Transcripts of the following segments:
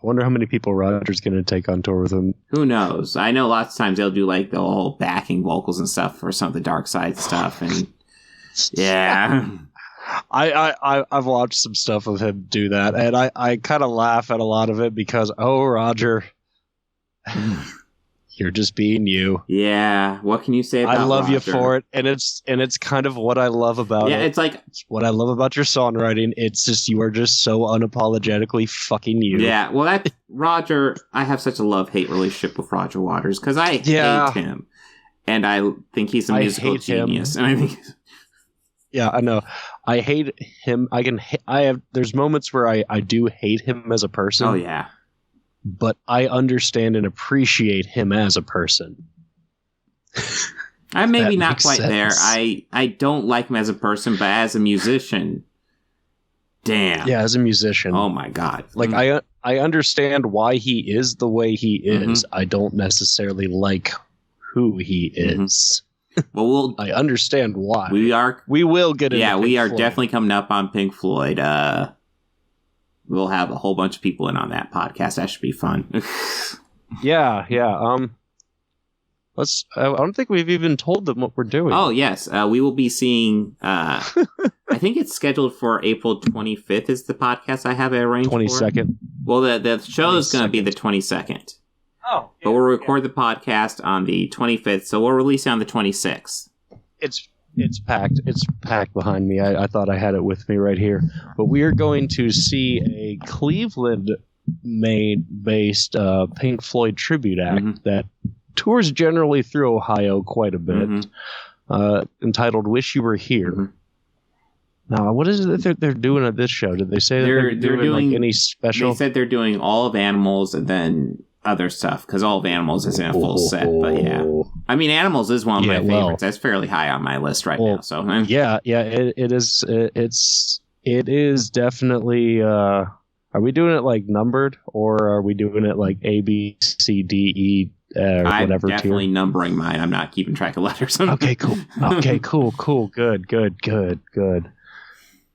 wonder how many people Roger's going to take on tour with him. Who knows? I know lots of times they'll do like the whole backing vocals and stuff for some of the Dark Side stuff, and yeah. I've watched some stuff of him do that, and I kind of laugh at a lot of it because, oh, Roger, you're just being you. Yeah, what can you say about I love Roger? you for it, and it's kind of what I love about it. Yeah, it's like what I love about your songwriting. It's just you are just so unapologetically fucking you. Yeah, well, that's Roger. I have such a love-hate relationship with Roger Waters because I hate him, and I think he's a musical genius. And I think, yeah, I know. I hate him. There's moments where I do hate him as a person. Oh yeah. But I understand and appreciate him as a person. I'm maybe not quite there. I don't like him as a person, but as a musician, damn. Yeah, as a musician. Oh my God. Like I understand why he is the way he is. I don't necessarily like who he is. Well, I understand why. We will get into Pink we are Floyd. definitely coming up on Pink Floyd. We'll have a whole bunch of people in on that podcast. That should be fun. Yeah. I don't think we've even told them what we're doing. Oh, yes. We will be seeing, I think it's scheduled for April 25th is the podcast I have it arranged 22nd. Well, the show is going to be the 22nd. Oh. But we'll record the podcast on the 25th, so we'll release it on the 26th. It's packed. It's packed behind me. I thought I had it with me right here. But we are going to see a Cleveland-based Pink Floyd tribute act that tours generally through Ohio quite a bit, entitled "Wish You Were Here." Now, what is it that they're doing at this show? Did they say that they're doing like any special? They said they're doing All of Animals and then other stuff, because All of Animals isn't a full set, but yeah. I mean, Animals is one of my favorites. That's fairly high on my list right now. So it is definitely. Are we doing it like numbered, or are we doing it like A, B, C, D, E, whatever? I'm definitely tier? numbering mine. I'm not keeping track of letters. Okay, cool. Okay, cool. Good.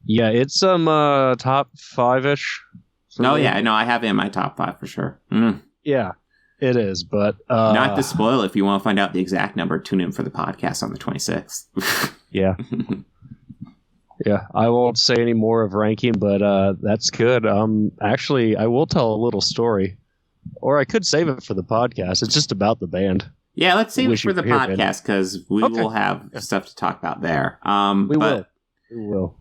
Yeah, it's top 5-ish. Oh yeah, no, I have it in my top 5 for sure. Yeah, it is, but not to spoil. If you want to find out the exact number, tune in for the podcast on the 26th. Yeah. Yeah, I won't say any more of ranking, but that's good. Actually, I will tell a little story, or I could save it for the podcast. It's just about the band. Yeah, let's save it for the podcast because we will have stuff to talk about there. We will.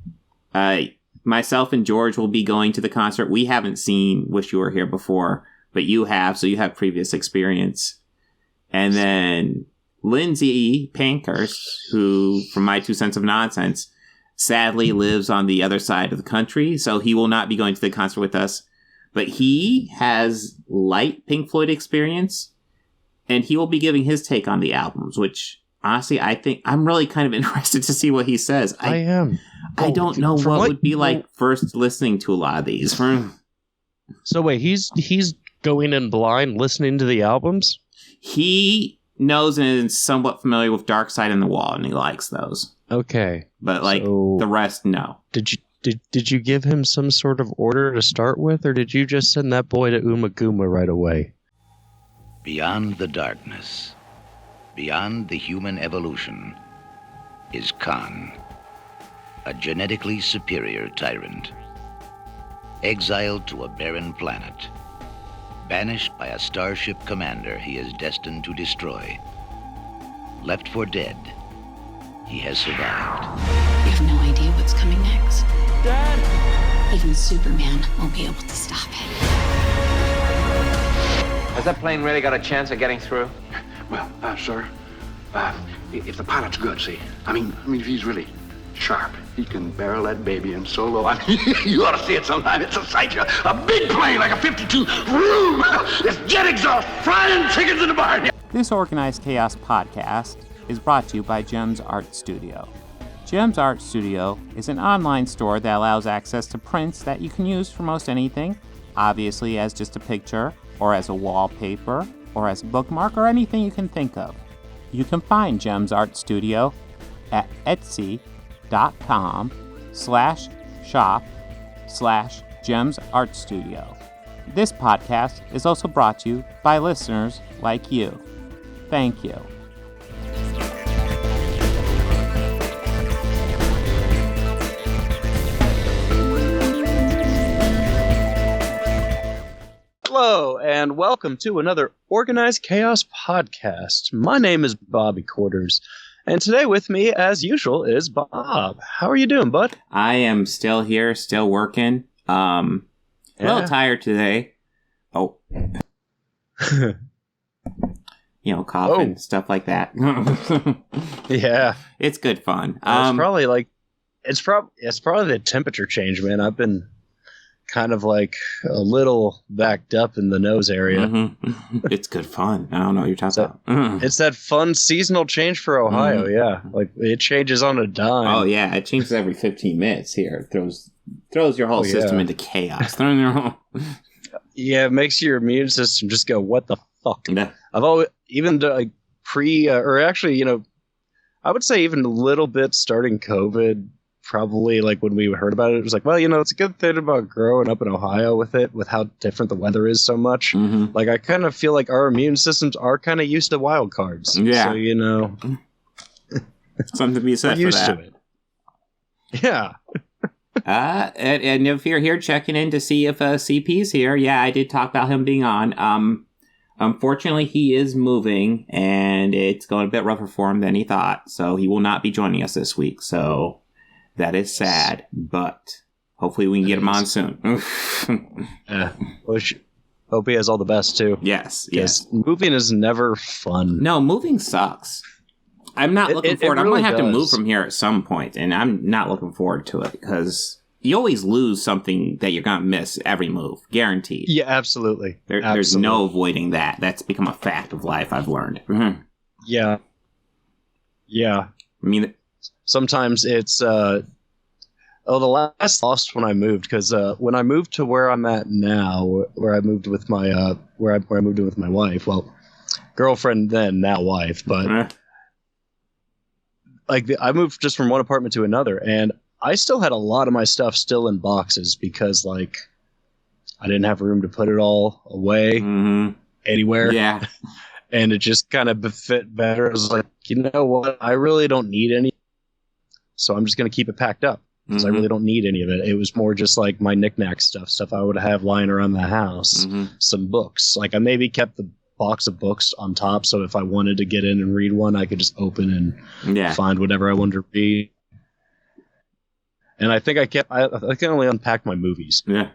Myself and George will be going to the concert. We haven't seen Wish You Were Here before, but you have, so you have previous experience. And then Lindsay Pankhurst, who, from my 2 cents of nonsense, sadly lives on the other side of the country, so he will not be going to the concert with us. But he has light Pink Floyd experience, and he will be giving his take on the albums, which, honestly, I think I'm really kind of interested to see what he says. I am. I don't know what would be like first listening to a lot of these. So wait, he's going in blind listening to the albums? He knows and is somewhat familiar with Dark Side and the Wall, and he likes those. Okay. But the rest, no. Did you give him some sort of order to start with, or did you just send that boy to Umaguma right away? Beyond the darkness, beyond the human evolution, is Khan, a genetically superior tyrant. Exiled to a barren planet, banished by a starship commander he is destined to destroy. Left for dead, he has survived. We have no idea what's coming next. Dad! Even Superman won't be able to stop it. Has that plane really got a chance of getting through? Well, sir, if the pilot's good, see, I mean, if he's really sharp, he can barrel that baby in so low. I mean, you ought to see it sometime. It's a sight. A big plane like a 52. Vroom! It's jet exhaust, frying chickens in the barn. This Organized Chaos podcast is brought to you by JEMS Art Studio. JEMS Art Studio is an online store that allows access to prints that you can use for most anything, obviously as just a picture, or as a wallpaper, or as a bookmark, or anything you can think of. You can find JEMS Art Studio at etsy.com/shop/JEMS Art Studio. This podcast is also brought to you by listeners like you. Thank you. Hello, and welcome to another Organized Chaos podcast. My name is Bobby Quarters, and today with me, as usual, is Bob. How are you doing, bud? I am still here, still working. A little tired today. Oh. Coughing, stuff like that. Yeah. It's good fun. It's probably the temperature change, man. I've been kind of like a little backed up in the nose area. Mm-hmm. It's good fun. I don't know what you're talking about. It's that fun seasonal change for Ohio, yeah. Like, it changes on a dime. Oh, yeah. It changes every 15 minutes here. It throws your whole system into chaos. Yeah, it makes your immune system just go, what the fuck? Yeah. I've always, even like I would say even a little bit starting COVID, probably like when we heard about it was like, well, it's a good thing about growing up in Ohio with how different the weather is so much. Mm-hmm. Like, I kind of feel like our immune systems are kind of used to wild cards. Yeah. So, something to be said for used that. to it. Yeah. And if you're here checking in to see if CP's here, yeah, I did talk about him being on. Unfortunately, he is moving, and it's going a bit rougher for him than he thought, so he will not be joining us this week, so that is sad, but hopefully we can get him on soon. Hope he has all the best, too. Yes. Moving is never fun. No, moving sucks. I'm not looking forward. I'm going to have to move from here at some point, and I'm not looking forward to it, because you always lose something that you're going to miss every move. Guaranteed. Yeah, absolutely. There's no avoiding that. That's become a fact of life, I've learned. Mm-hmm. Yeah. Yeah. I mean, sometimes it's the last lost when I moved, because when I moved to where I'm at now, where I moved with my where I moved in with my wife, well, girlfriend then, now wife, but I moved just from one apartment to another, and I still had a lot of my stuff still in boxes because I didn't have room to put it all away anywhere. Yeah. And it just kind of fit better. I was like, you know what? I really don't need any. So I'm just going to keep it packed up because I really don't need any of it. It was more just like my knickknack stuff I would have lying around the house, some books. Like, I maybe kept the box of books on top, so if I wanted to get in and read one, I could just open and find whatever I wanted to read. And I think I can only unpack my movies. Yeah.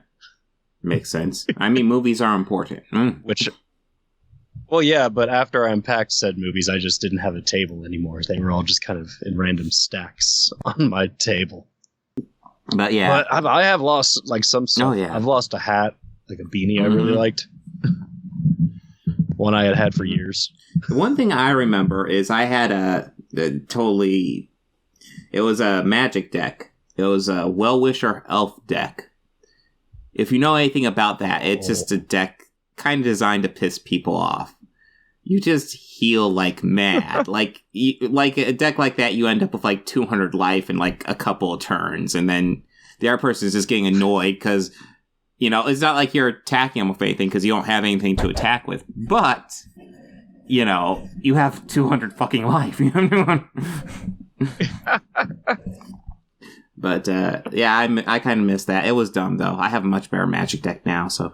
Makes sense. I mean, movies are important. Well, yeah, but after I unpacked said movies, I just didn't have a table anymore. They were all just kind of in random stacks on my table. But yeah. But I have lost some stuff. Oh, yeah. I've lost a hat, like a beanie I really liked. One I had for years. The one thing I remember is I had it was a magic deck. It was a Well-Wisher Elf deck. If you know anything about that, it's just a deck kind of designed to piss people off. You just heal like mad. like a deck like that, you end up with 200 life in a couple of turns, and then the other person is just getting annoyed because, it's not like you're attacking them with anything because you don't have anything to attack with. But, you have 200 fucking life. But, I kind of miss that. It was dumb, though. I have a much better Magic deck now, so...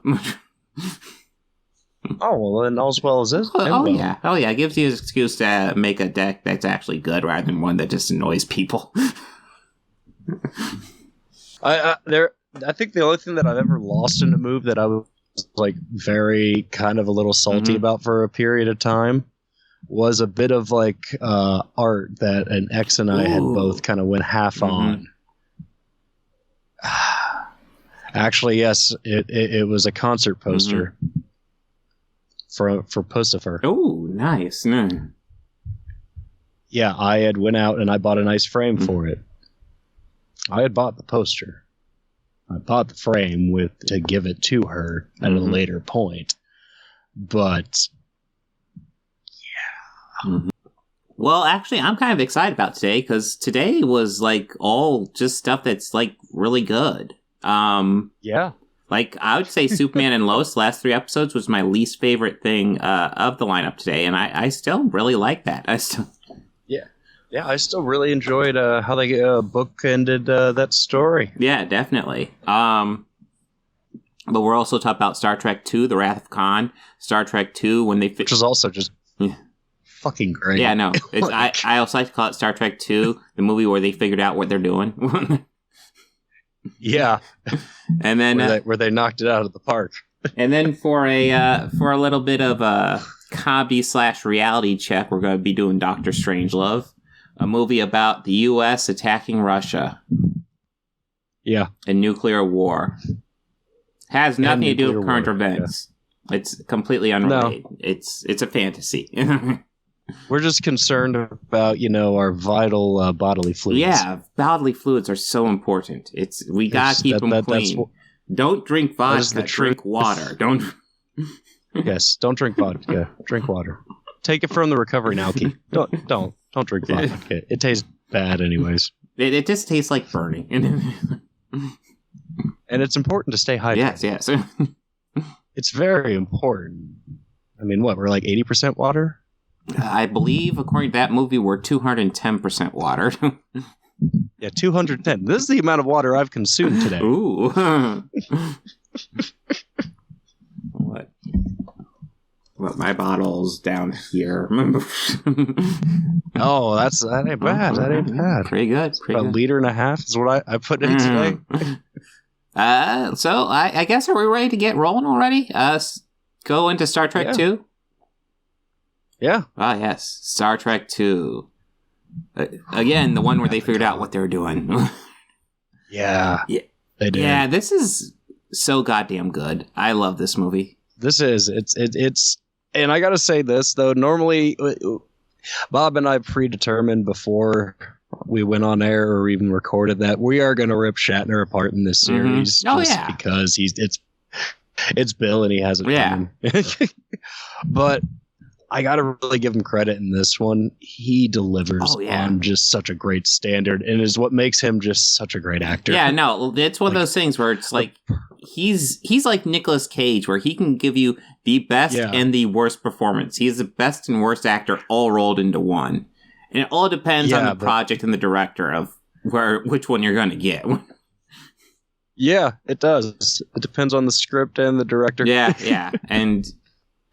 Oh, well, then all's well as this. Yeah. It gives you an excuse to make a deck that's actually good rather than one that just annoys people. I think the only thing that I've ever lost in a move that I was, very kind of a little salty about for a period of time was a bit of, art that an ex and I had both kind of went half on. Actually, yes, it was a concert poster for Pussifer. Oh, nice. Yeah, I had went out and I bought a nice frame for it. I had bought the poster. I bought the frame to give it to her at a later point. But yeah. Well, actually, I'm kind of excited about today because today was all just stuff that's really good. Yeah. Like, I would say Superman and Lois, last 3 episodes, was my least favorite thing of the lineup today, and I still really like that. Yeah, I still really enjoyed how they bookended that story. Yeah, definitely. But we're also talking about Star Trek II, The Wrath of Khan, Star Trek II, when they... Which is also just fucking great. Yeah, no. I also like to call it Star Trek II, the movie where they figured out what they're doing. Yeah. And then... where they knocked it out of the park. And then for a little bit of a comedy/reality check, we're going to be doing Dr. Strangelove, a movie about the U.S. attacking Russia. Yeah. And nuclear war. Has nothing to do with current events. Yeah. It's completely unrelated. No. It's a fantasy. We're just concerned about, our vital bodily fluids. Yeah, bodily fluids are so important. We gotta keep them clean. Don't drink vodka. Drink water. Don't. Yes, don't drink vodka. Drink water. Take it from the recovering alky. Don't drink vodka. It tastes bad, anyways. It just tastes like burning. And it's important to stay hydrated. Yes. It's very important. I mean, what? We're like 80% water? I believe, according to that movie, we're 210% water. Yeah, 210. This is the amount of water I've consumed today. Ooh. What? Well, my bottle's down here. Oh, that ain't bad. That ain't bad. Pretty good. A liter and a half is what I put in today. So I guess, are we ready to get rolling already? Go into Star Trek 2? Yeah. Ah, yes. Star Trek 2. Again, the one where they figured out what they were doing. Yeah. They did. Yeah, this is so goddamn good. I love this movie. This is. It's and I gotta say this, though. Normally, Bob and I predetermined before we went on air or even recorded that we are going to rip Shatner apart in this series. Oh, just yeah. Because it's Bill and he has it. Yeah. But I got to really give him credit in this one. He delivers on just such a great standard and is what makes him just such a great actor. Yeah, no, it's one of those things where it's like he's like Nicolas Cage, where he can give you the best and the worst performance. He's the best and worst actor all rolled into one. And it all depends on the project and the director of which one you're going to get. Yeah, it does. It depends on the script and the director. Yeah. And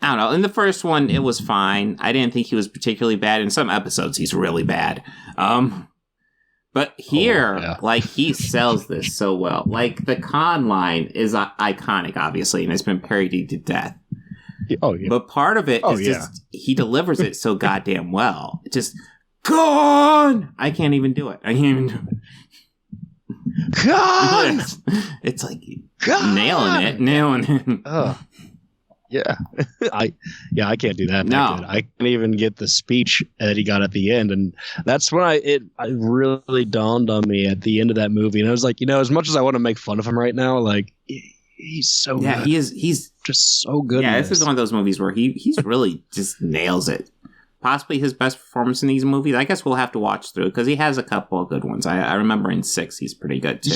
I don't know. In the first one, it was fine. I didn't think he was particularly bad. In some episodes, he's really bad. But here, he sells this so well. Like, the con line is iconic, obviously, and it's been parodied to death. Oh, yeah. But part of it is just, he delivers it so goddamn well. It just, con! I can't even do it. Con! It's like, nailing it. Yeah. I can't do that. No. Good. I can't even get the speech that he got at the end. And that's when it really dawned on me at the end of that movie. And I was like, as much as I want to make fun of him right now, like, he's so good. He's just so good. Yeah, this is one of those movies where he's really just nails it. Possibly his best performance in these movies. I guess we'll have to watch through because he has a couple of good ones. I remember in 6 he's pretty good too.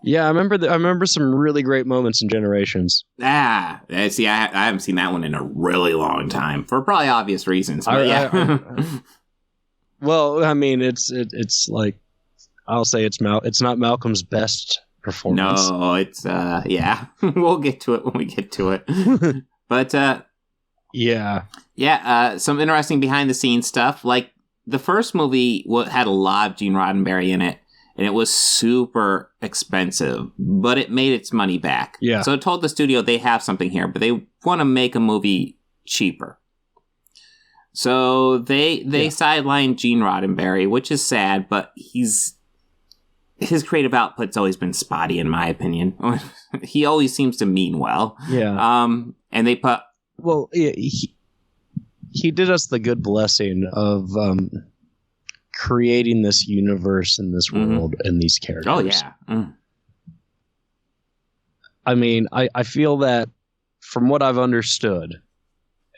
Yeah. I remember some really great moments in Generations. See, I haven't seen that one in a really long time for probably obvious reasons. But well, I mean, it's like, I'll say it's not Malcolm's best performance. No, it's we'll get to it when we get to it. But some interesting behind the scenes stuff. Like, the first movie had a lot of Gene Roddenberry in it. And it was super expensive, but it made its money back. Yeah. So it told the studio they have something here, but they want to make a movie cheaper. So they sidelined Gene Roddenberry, which is sad, but his creative output's always been spotty, in my opinion. He always seems to mean well. Yeah. And they put... Well, he did us the good blessing of... creating this universe and this world and these characters. Oh, yeah. I mean, I feel that from what I've understood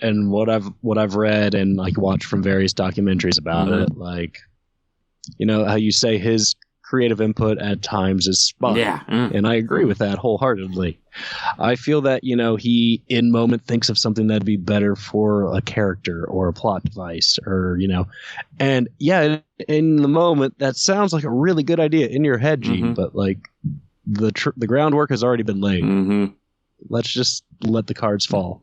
and what I've read and watched from various documentaries about it, how you say his creative input at times is spot. Yeah. And I agree with that wholeheartedly. I feel that, he in moment thinks of something that'd be better for a character or a plot device or, and yeah, in the moment that sounds like a really good idea in your head, Gene, but like the groundwork has already been laid. Let's just let the cards fall.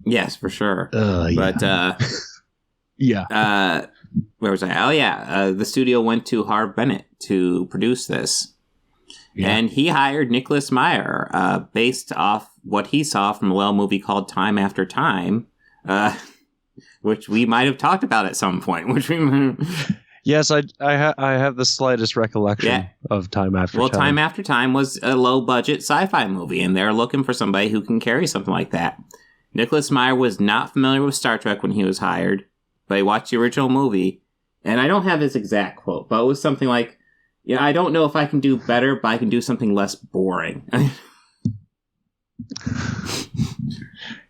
Yes, for sure. Yeah. But, yeah. Where was I? Oh, yeah. The studio went to Harve Bennett to produce this. Yeah. And he hired Nicholas Meyer, based off what he saw from a little movie called Time After Time, which we might have talked about at some point. Yes, I have the slightest recollection of Time After Time. Well, Time After Time was a low-budget sci-fi movie, and they're looking for somebody who can carry something like that. Nicholas Meyer was not familiar with Star Trek when he was hired, but he watched the original movie, and I don't have his exact quote, but it was something like, I don't know if I can do better, but I can do something less boring.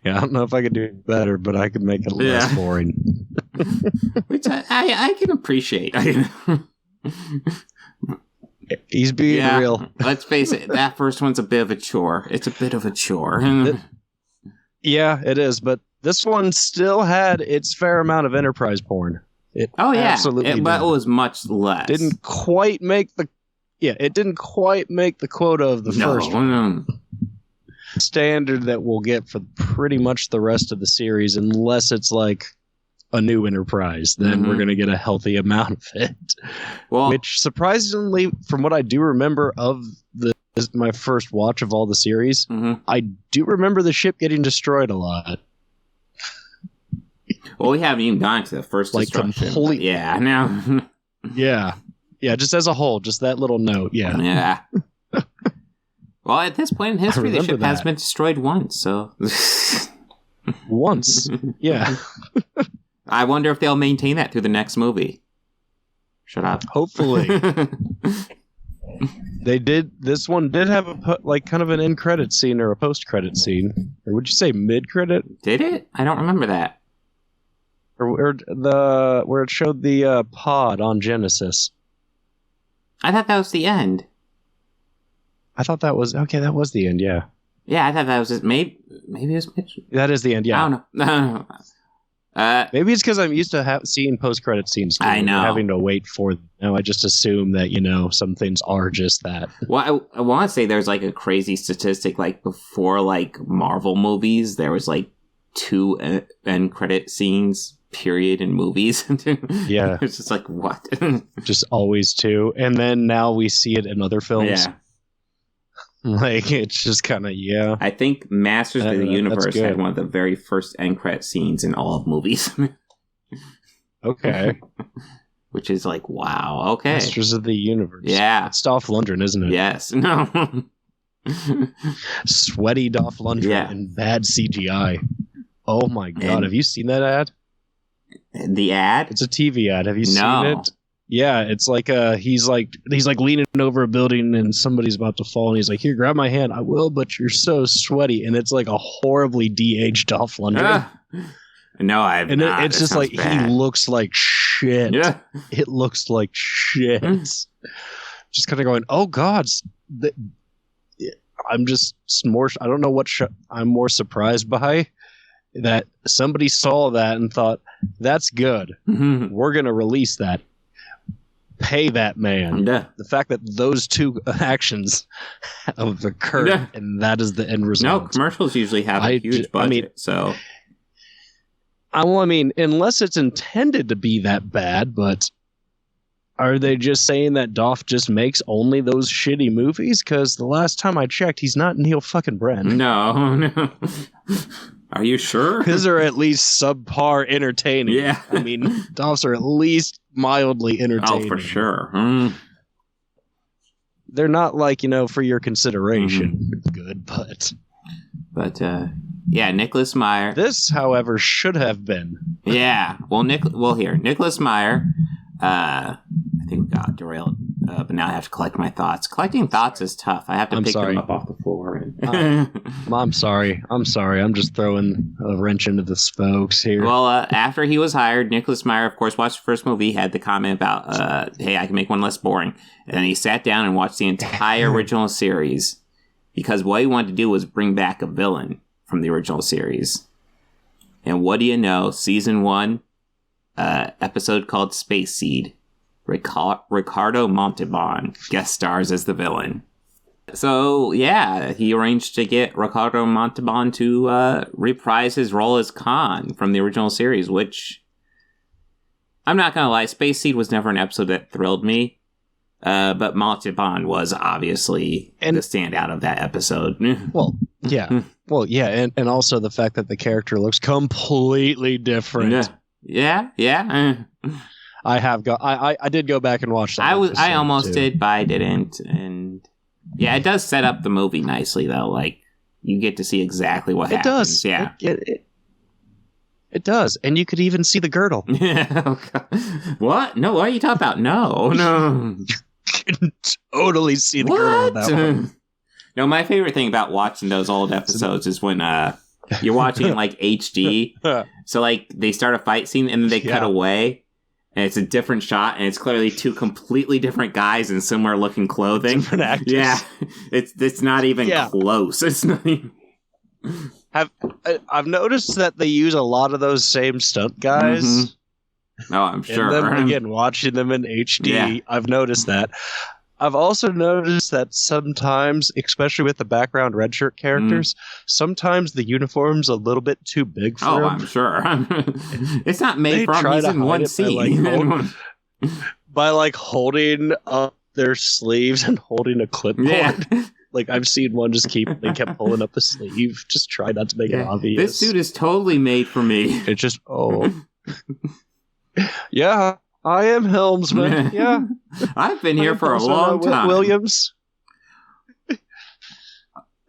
Yeah, I don't know if I could do better, but I could make it less boring. Which I can appreciate. He's being real. Let's face it, that first one's a bit of a chore. It's a bit of a chore. Yeah, it is, but this one still had its fair amount of enterprise porn. Absolutely but it was much less. It didn't quite make the quota of the first one. Standard that we'll get for pretty much the rest of the series, unless it's like a new Enterprise, then we're going to get a healthy amount of it. Well, which surprisingly, from what I do remember of my first watch of all the series, I do remember the ship getting destroyed a lot. Well, we haven't even gone to the first destruction. Completely. Yeah, now. Yeah, just as a whole, just that little note. Yeah. Well, at this point in history, the ship has been destroyed once, so... Once? Yeah. I wonder if they'll maintain that through the next movie. Shut up. Hopefully. They did. This one did have kind of an end credit scene or a post credit scene, or would you say mid credit? Did it? I don't remember that. Or where it showed the pod on Genesis. I thought that was the end. I thought that was that was the end. Yeah. Yeah, I thought that was just, maybe it was mid. That is the end. Yeah. I don't know. No. Maybe it's because I'm used to seeing post-credit scenes. I know. Having to wait for them. I just assume that, some things are just that. Well, I want to say there's like a crazy statistic, like before like Marvel movies, there was like 2 end credit scenes, period, in movies. Yeah. It's just like, what? Just always 2. And then now we see it in other films. Yeah. Like, it's just kind of, I think Masters of the Universe had one of the very first end credit scenes in all of movies. Okay. Which is like, wow, okay. Masters of the Universe. Yeah. It's Dolph Lundgren, isn't it? Yes. No. Sweaty Dolph Lundgren and bad CGI. Oh my God. Have you seen that ad? The ad? It's a TV ad. Have you seen it? Yeah, it's like he's like leaning over a building and somebody's about to fall and he's like, "Here, grab my hand." "I will, but you're so sweaty." And it's like a horribly de-aged Dolph Lundgren. No, I've and not. It's just like bad. He looks like shit. Yeah. It looks like shit. Just kind of going, "Oh God." I'm just more. I don't know what I'm more surprised by. That somebody saw that and thought, "That's good. We're gonna release that. Pay that man." Yeah. The fact that those 2 actions have occurred and that is the end result. No, commercials usually have a huge budget. So, I mean, unless it's intended to be that bad, but are they just saying that Dolph just makes only those shitty movies? Because the last time I checked, he's not Neil fucking Brennan. No. Are you sure? His are at least subpar entertaining. Yeah. I mean, Dolph's are at least mildly entertaining. Oh, for sure. They're not like, for your consideration. Good, but... But, Nicholas Meyer... This, however, should have been. Yeah. Well, Nicholas Meyer... I think we got derailed, but now I have to collect my thoughts. Collecting thoughts is tough. I have to pick them up off the floor. I'm sorry. I'm just throwing a wrench into the spokes here. Well, after he was hired, Nicholas Meyer, of course, watched the first movie, had the comment about, hey, I can make one less boring. And then he sat down and watched the entire original series because what he wanted to do was bring back a villain from the original series. And what do you know? Season 1, episode called Space Seed. Ricardo Montalban guest stars as the villain. So, yeah, he arranged to get Ricardo Montalban to reprise his role as Khan from the original series, which, I'm not going to lie, Space Seed was never an episode that thrilled me, but Montalban was obviously the standout of that episode. Well, yeah, and also the fact that the character looks completely different. Yeah. I did go back and watch that. I almost did, but I didn't, and... Yeah, it does set up the movie nicely, though. Like, you get to see exactly what happens. It does. Yeah. It does. And you could even see the girdle. Yeah. What? No, what are you talking about? No. You can totally see the girdle in that one. No, my favorite thing about watching those old episodes is when you're watching in, like, HD. So, like, they start a fight scene, and then they cut away. And it's a different shot, and it's clearly two completely different guys in similar looking clothing. Different actors. Yeah, it's not even close. It's not even... I've noticed that they use a lot of those same stunt guys. Mm-hmm. Oh, I'm sure. And then again, watching them in HD, I've noticed that. I've also noticed that sometimes, especially with the background red shirt characters, sometimes the uniform's a little bit too big for them. I'm sure. It's not made for him. He's in one scene. By holding up their sleeves and holding a clipboard. Yeah. Like, I've seen one they kept pulling up the sleeve. Just try not to make it obvious. This suit is totally made for me. It's just, yeah. I am Helmsman. Yeah. I've been here for a long time. Williams. This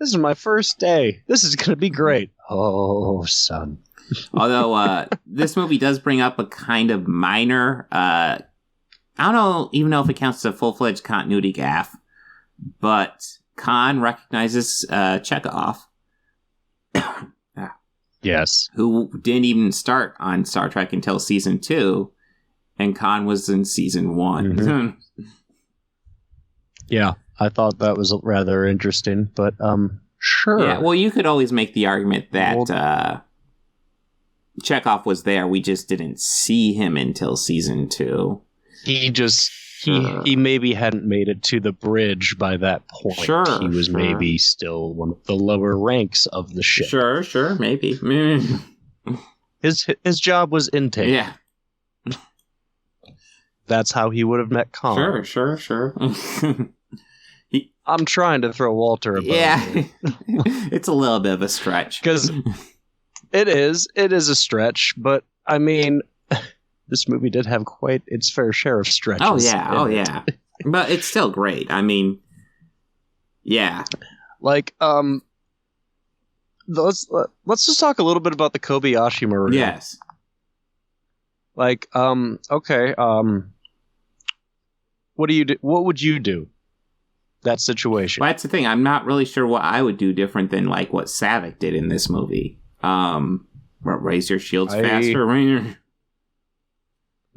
is my first day. This is going to be great. Oh, son. Although this movie does bring up a kind of minor, I don't even know if it counts as a full-fledged continuity gaffe, but Khan recognizes Chekhov. Yes. Who didn't even start on Star Trek until season 2. And Khan was in season 1. Mm-hmm. Yeah, I thought that was rather interesting, but sure. Yeah, well, you could always make the argument that Chekhov was there. We just didn't see him until season 2. He maybe hadn't made it to the bridge by that point. Sure, he was maybe still one of the lower ranks of the ship. Sure, maybe. His job was intake. Yeah. That's how he would have met Khan. Sure. I'm trying to throw Walter a bone. Yeah. It's a little bit of a stretch. Because it is a stretch, but I mean, this movie did have quite its fair share of stretches. Oh, yeah. But it's still great. I mean, yeah. Like, let's just talk a little bit about the Kobayashi Maru. Yes. Like, okay, what do you do? What would you do? That situation. Well, that's the thing. I'm not really sure what I would do different than like what Savick did in this movie. Raise your shields faster.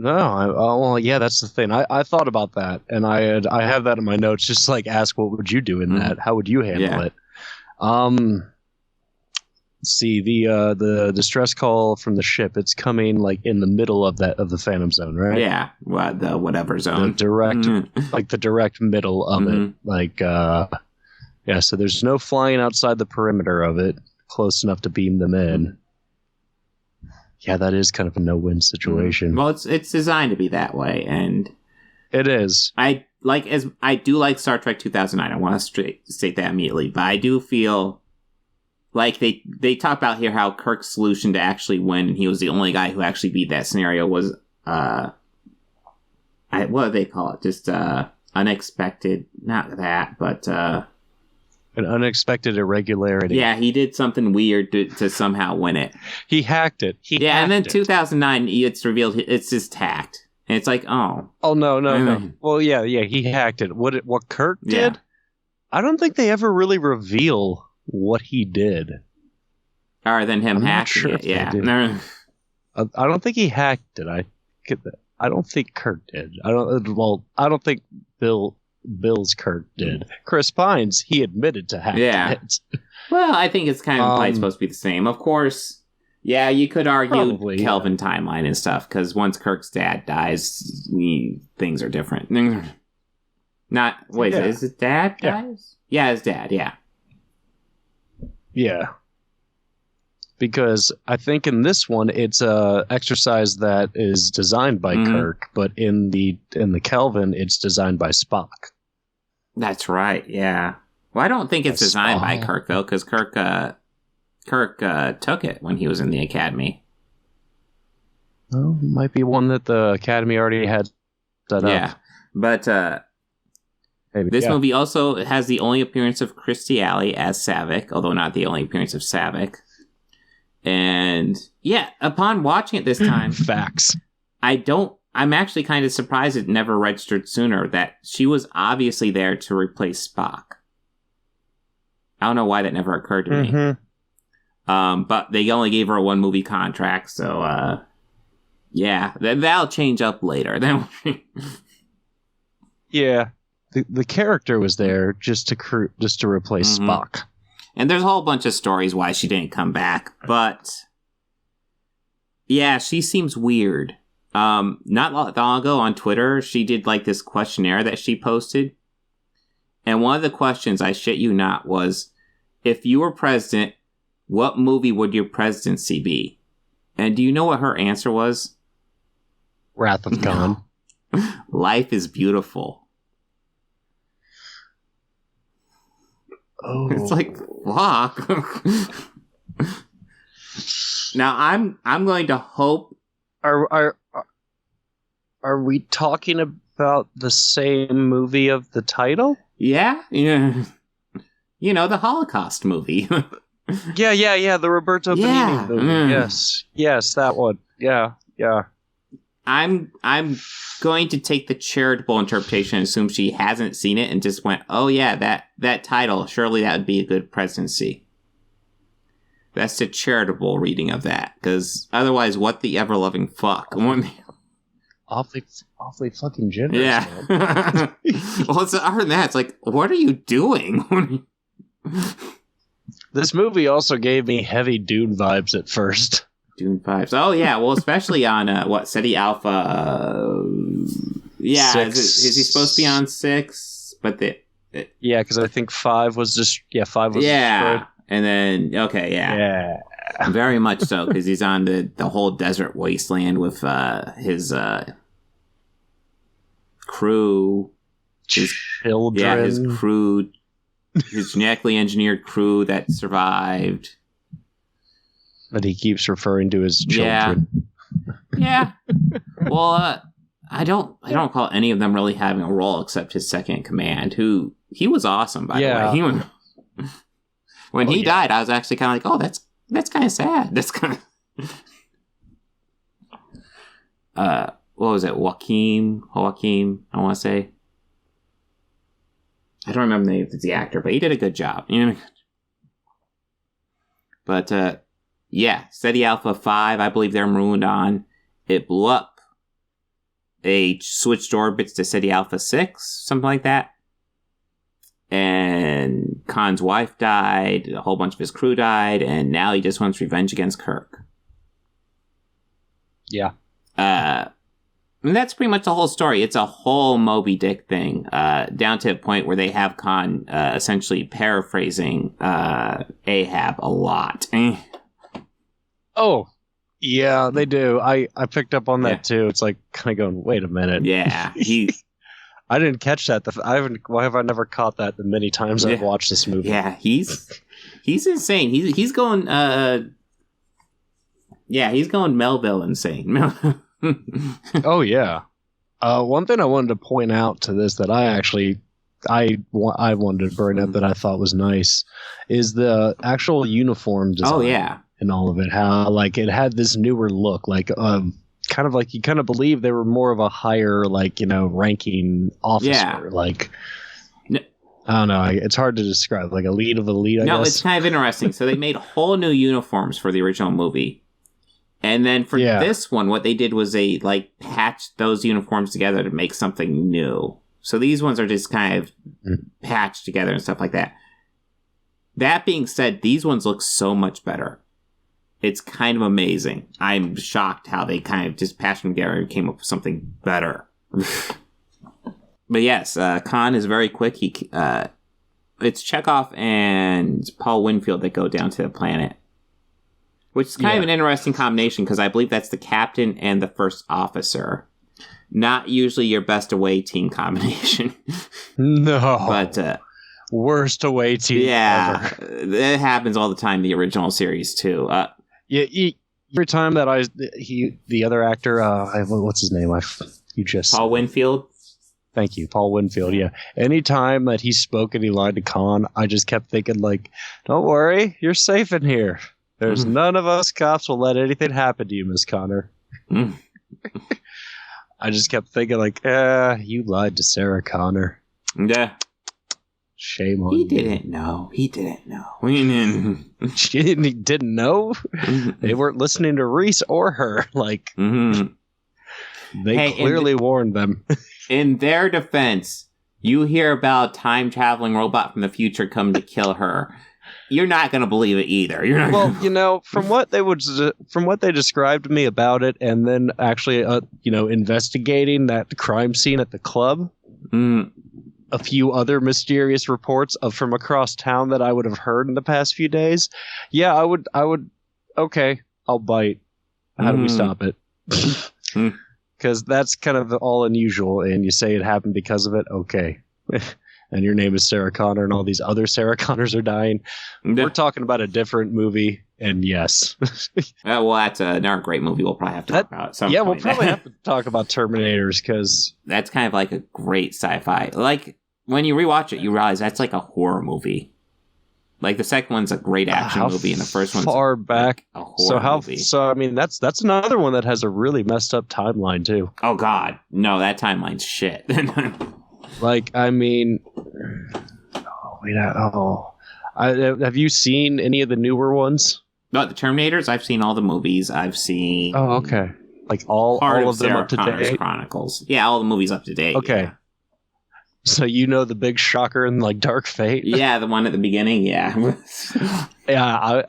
No, well, yeah, that's the thing. I thought about that, and I have that in my notes. Just like ask, what would you do in that? How would you handle it? Let's see, the distress call from the ship. It's coming like in the middle of the Phantom Zone, right? Yeah, the whatever zone. The direct, like the direct middle of it. Like, yeah. So there's no flying outside the perimeter of it, close enough to beam them in. Yeah, that is kind of a no-win situation. Well, it's designed to be that way, and it is. I do like Star Trek 2009. I want to state that immediately, but I do feel like they talk about here how Kirk's solution to actually win, and he was the only guy who actually beat that scenario, was what do they call it? Just unexpected, not that, but an unexpected irregularity. Yeah, he did something weird to somehow win it. He hacked it. And then 2009, it's revealed it's just hacked, and it's like, oh no. Well, yeah, he hacked it. What Kirk did? I don't think they ever really reveal what he did. Or than him I'm not hacking sure it. if they Yeah. did. No. I don't think he hacked it. I don't think Kirk did. I don't think Bill's Kirk did. Chris Pines, he admitted to hacking it. Well, I think it's kind of probably supposed to be the same. Of course, yeah, you could argue Probably, Kelvin timeline and stuff, because once Kirk's dad dies, things are different. Is his dad dies? Yeah, his dad, yeah. Yeah. Because I think in this one, it's a exercise that is designed by Kirk, but in the Kelvin, it's designed by Spock. That's right, yeah. Well, I don't think it's designed by Kirk, though, because Kirk took it when he was in the Academy. Well, might be one that the Academy already had set up. Yeah, but this movie also has the only appearance of Kirstie Alley as Saavik, although not the only appearance of Saavik. And yeah, upon watching it this time, facts. I'm actually kind of surprised it never registered sooner that she was obviously there to replace Spock. I don't know why that never occurred to me. But they only gave her a 1-movie contract, so yeah, that'll change up later. Yeah, the character was there just to replace Spock. And there's a whole bunch of stories why she didn't come back, but yeah, she seems weird. Not long ago on Twitter, she did like this questionnaire that she posted. And one of the questions, I shit you not, was, if you were president, what movie would your presidency be? And do you know what her answer was? Wrath of Khan. Life is Beautiful. Oh. It's like, fuck. Now I'm going to hope. Are we talking about the same movie of the title? Yeah. You know, the Holocaust movie. Yeah. The Roberto Benigni movie. Yes, that one. Yeah. I'm going to take the charitable interpretation and assume she hasn't seen it and just went, oh yeah, that title, surely that would be a good presidency. That's the charitable reading of that, because otherwise, what the ever-loving fuck? Awfully fucking generous. Yeah. Well, it's other than that, it's like, what are you doing? This movie also gave me heavy Dune vibes at first. Dune vibes. Oh yeah, well, especially on Ceti Alpha. Yeah, 6. Is he supposed to be on 6? But yeah, because I think 5 was just 5 was destroyed. And then yeah, very much so, because he's on the whole desert wasteland with his crew, his children. Yeah, his crew, his genetically engineered crew that survived. That he keeps referring to as children. Yeah. Well, I don't recall any of them really having a role except his second in command, who he was awesome, by the way. When he died, I was actually kind of like, oh, that's kind of sad. That's kind of what was it? Joaquin, I want to say. I don't remember the name of the actor, but he did a good job. You know. But yeah, Ceti Alpha 5, I believe they're marooned on. It blew up. They switched orbits to Ceti Alpha 6, something like that. And Khan's wife died, a whole bunch of his crew died, and now he just wants revenge against Kirk. Yeah. And that's pretty much the whole story. It's a whole Moby Dick thing, down to a point where they have Khan essentially paraphrasing Ahab a lot. Oh, yeah, they do. I picked up on that too. It's like kind of going, wait a minute. Yeah, I didn't catch that. Why have I never caught that the many times I've watched this movie? Yeah, he's insane. He's going he's going Melville insane. Oh yeah. One thing I wanted to point out to this that I wanted to bring up that I thought was nice is the actual uniform design. Oh yeah. And all of it, how like it had this newer look, like kind of like you kind of believe they were more of a higher, like, ranking officer, like I don't know. It's hard to describe. Like a lead of a lead, I guess. No, it's kind of interesting. So they made whole new uniforms for the original movie. And then for this one, what they did was they like patched those uniforms together to make something new. So these ones are just kind of patched together and stuff like that. That being said, these ones look so much better. It's kind of amazing. I'm shocked how they kind of just patched them together and came up with something better. But yes, Khan is very quick. It's Chekhov and Paul Winfield that go down to the planet. Which is kind of an interesting combination because I believe that's the captain and the first officer. Not usually your best away team combination. No. But worst away team ever. It happens all the time in the original series too. Every time that the other actor, what's his name? Paul Winfield. Thank you, Paul Winfield. Yeah. Anytime that he spoke any line to Khan, I just kept thinking like, "Don't worry, you're safe in here. There's none of us cops will let anything happen to you, Miss Connor." I just kept thinking like, you lied to Sarah Connor. Yeah. Shame on you. He didn't know. She didn't know? They weren't listening to Reese or her. Like, they clearly warned them. In their defense, you hear about time-traveling robot from the future come to kill her. You're not going to believe it either. Well, from what they described to me about it, and then actually, investigating that crime scene at the club, a few other mysterious reports from across town that I would have heard in the past few days. Yeah, I would. Okay, I'll bite. How do we stop it? Because that's kind of all unusual, and you say it happened because of it. Okay. And your name is Sarah Connor, and all these other Sarah Connors are dying. We're talking about a different movie, and yes. Well, that's another great movie we'll probably have to talk about at some point. We'll probably have to talk about Terminators, because... That's kind of like a great sci-fi. Like, when you rewatch it, you realize that's like a horror movie. Like, the second one's a great action movie, and the first one's far back. Like a horror movie. So, I mean, that's another one that has a really messed up timeline, too. Oh, God. No, that timeline's shit. Like, I mean... have you seen any of the newer ones? No, the Terminators. I've seen all the movies. I've seen. Oh, okay. Like all of them up to date. Chronicles. Yeah, all the movies up to date. Okay. Yeah. So you know the big shocker in like Dark Fate? Yeah, the one at the beginning. Yeah. Yeah,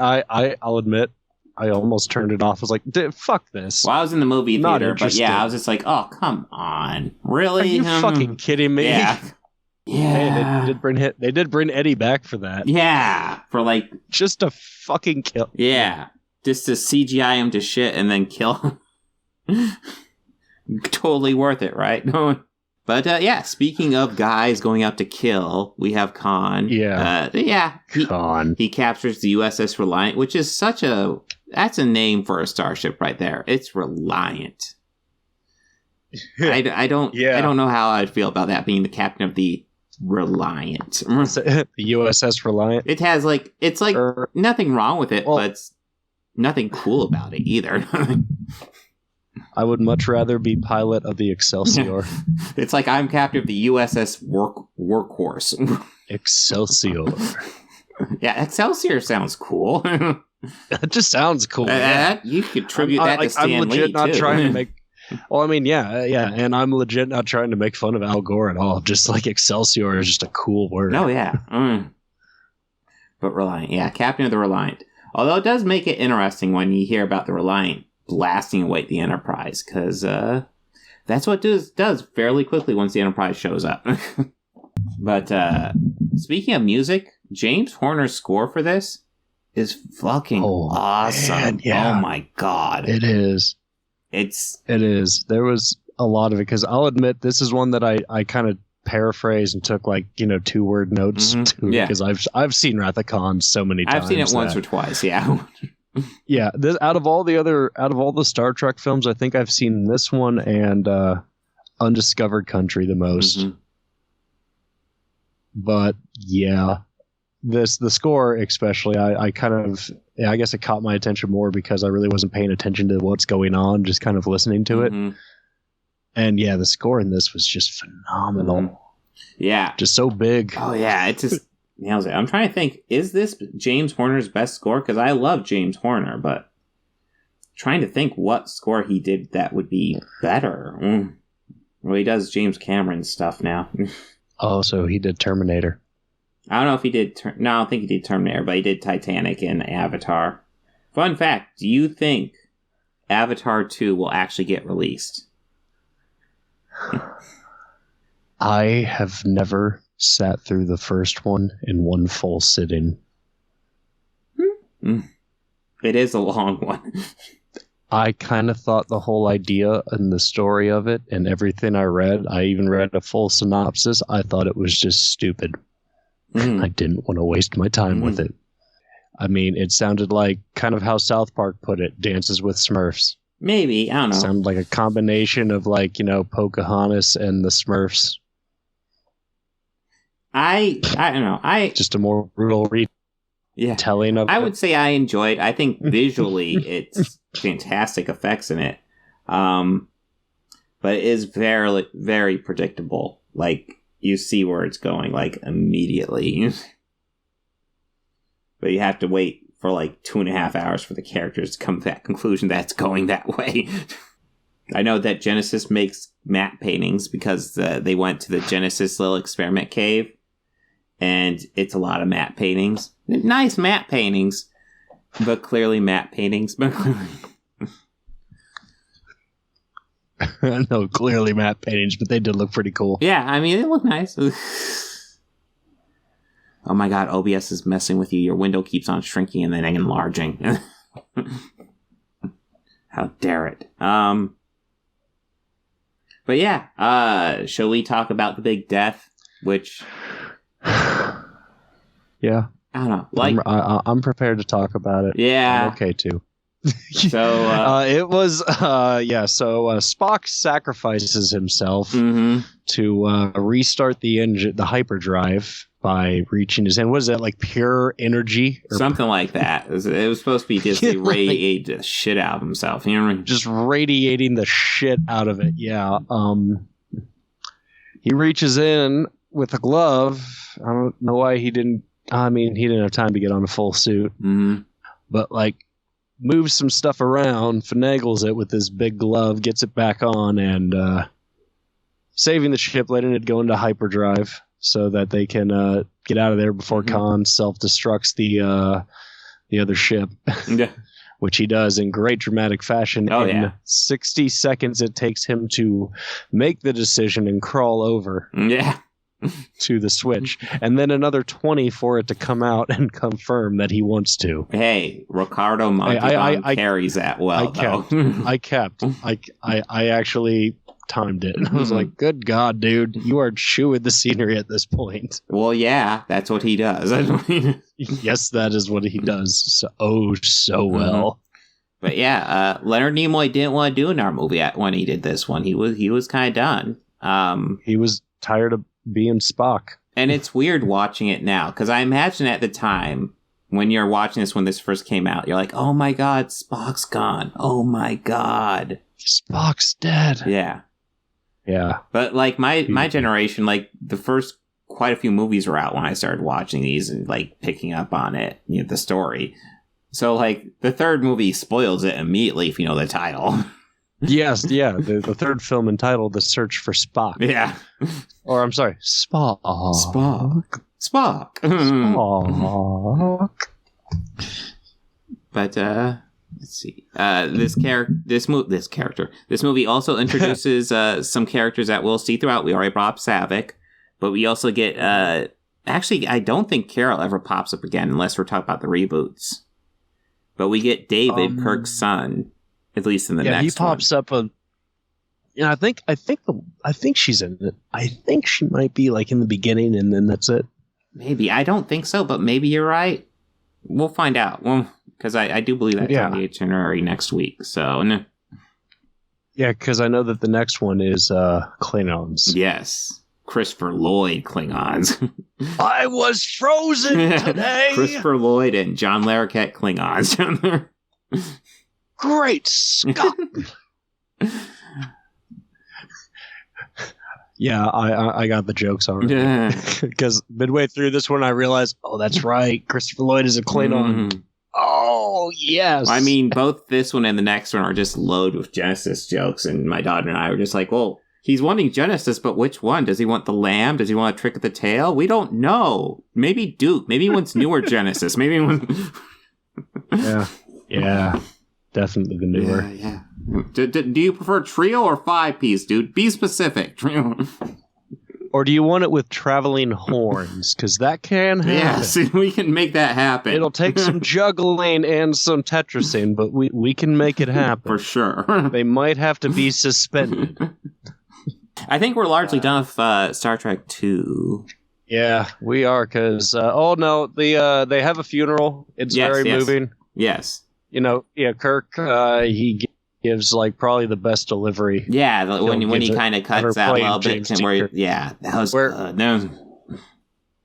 I'll admit, I almost turned it off. I was like, fuck this. Well, I was in the movie theater, but yeah, I was just like, oh, come on, really? Are you fucking kidding me? Yeah. Yeah, hey, they did bring Eddie back for that. Yeah, for like just to fucking kill. Yeah, just to CGI him to shit and then kill him. Totally worth it, right? But yeah, speaking of guys going out to kill, we have Khan. Khan. He captures the USS Reliant, which is that's a name for a starship right there. It's Reliant. I don't know how I'd feel about that being the captain of the Reliant. The USS Reliant. It has it's nothing wrong with it, but it's nothing cool about it either. I would much rather be pilot of the Excelsior. It's like I'm captain of the USS Workhorse. Excelsior. Yeah, Excelsior sounds cool. That just sounds cool. You could attribute that to Stan Lee, I'm legit not too. trying to make... Well, I mean, yeah, and I'm legit not trying to make fun of Al Gore at all. Just like Excelsior is just a cool word. Oh, yeah. But Reliant, yeah, captain of the Reliant. Although it does make it interesting when you hear about the Reliant blasting away the Enterprise, because that's what it does fairly quickly once the Enterprise shows up. But speaking of music, James Horner's score for this is fucking awesome. Man, yeah. Oh my god. It is. It is. There was a lot of it, because I'll admit this is one that I kind of paraphrased and took 2-word notes to, because I've seen Wrath of Khan so many times. I've seen it once or twice, yeah. Yeah, out of all the Star Trek films, I think I've seen this one and Undiscovered Country the most. But yeah, the score especially, I guess it caught my attention more because I really wasn't paying attention to what's going on, just kind of listening to it. And yeah, the score in this was just phenomenal. Yeah. Just so big. Oh, yeah. It just nails it. I'm trying to think, is this James Horner's best score? Because I love James Horner, but trying to think what score he did that would be better. Well, he does James Cameron stuff now. Oh, so he did Terminator. I don't know if he did... No, I don't think he did Terminator, but he did Titanic and Avatar. Fun fact, do you think Avatar 2 will actually get released? I have never sat through the first one in one full sitting. It is a long one. I kind of thought the whole idea and the story of it and everything I read, I even read a full synopsis, I thought it was just stupid. I didn't want to waste my time with it. I mean, it sounded like kind of how South Park put it, Dances with Smurfs. Maybe, I don't know. It sounded like a combination of Pocahontas and the Smurfs. I don't know. Just a more brutal retelling of it. I would say I enjoyed. I think visually it's fantastic effects in it. But it is very, very predictable. Like, you see where it's going, immediately. But you have to wait for 2.5 hours for the characters to come to that conclusion that it's going that way. I know that Genesis makes matte paintings because they went to the Genesis little experiment cave. And it's a lot of matte paintings. Nice matte paintings. But clearly matte paintings. No, clearly matte paintings, but they did look pretty cool. Yeah, I mean, they look nice. Oh my god, OBS is messing with you. Your window keeps on shrinking and then enlarging. How dare it. But yeah, shall we talk about the big death? Which... Yeah. I don't know. I'm prepared to talk about it. Yeah. I'm okay, too. So it was so Spock sacrifices himself to restart the engine, the hyperdrive, by reaching his hand. What is that, pure energy? Something like that. It was supposed to be just radiate the shit out of himself. You know what I mean? Just radiating the shit out of it. Yeah. He reaches in with a glove. I don't know why he didn't. I mean, he didn't have time to get on a full suit. But moves some stuff around, finagles it with his big glove, gets it back on, and saving the ship, letting it go into hyperdrive so that they can get out of there before Khan self-destructs the other ship. Yeah. Which he does in great dramatic fashion. Oh, in 60 seconds it takes him to make the decision and crawl over. Yeah. To the switch, and then another 20 for it to come out and confirm that he wants to. Hey, Ricardo Montalban carries that well. I actually timed it. I was like, good God, dude, you are chewing the scenery at this point. Well, yeah, that's what he does. Yes, that is what he does so well. But yeah, Leonard Nimoy didn't want to do another movie when he did this one. He was kind of done. He was tired of being Spock. And it's weird watching it now, because I imagine at the time, when you're watching this when this first came out, you're like, oh my god, Spock's gone. Oh my god. Spock's dead. Yeah. Yeah. But my generation, the first quite a few movies were out when I started watching these and picking up on it, the story. So the third movie spoils it immediately if you know the title. Yes, yeah. The third film entitled The Search for Spock. Yeah. Or, I'm sorry, Spock. Spock. Spock. But, let's see. This movie also introduces some characters that we'll see throughout. We already brought up Savick, but we also get, actually, I don't think Carol ever pops up again unless we're talking about the reboots. But we get David, Kirk's son. At least in the next one. Yeah, he pops up I think she's in it. I think she might be in the beginning and then that's it. Maybe. I don't think so, but maybe you're right. We'll find out. Well, because I do believe that's on the itinerary next week. So, no. Yeah, because I know that the next one is Klingons. Yes. Christopher Lloyd Klingons. I was frozen today. Christopher Lloyd and John Larroquette Klingons. Great Scott! Yeah, I got the jokes on it. Because midway through this one, I realized, oh, that's right. Christopher Lloyd is a Klingon. Oh, yes. I mean, both this one and the next one are just loaded with Genesis jokes. And my daughter and I were just like, well, he's wanting Genesis, but which one? Does he want the lamb? Does he want a trick of the tail? We don't know. Maybe Duke. Maybe he wants newer Genesis. Maybe he wants... Yeah. Definitely the newer. Yeah. Do you prefer trio or 5-piece, dude? Be specific. Trio. Or do you want it with traveling horns? Because that can happen. Yes, we can make that happen. It'll take some juggling and some Tetrising, but we can make it happen. For sure. They might have to be suspended. I think we're largely done with Star Trek 2. Yeah, we are, because, they have a funeral. It's very moving. Yes. Kirk, he gives, probably the best delivery. Yeah, when he kind of cuts that little bit. That was good. No.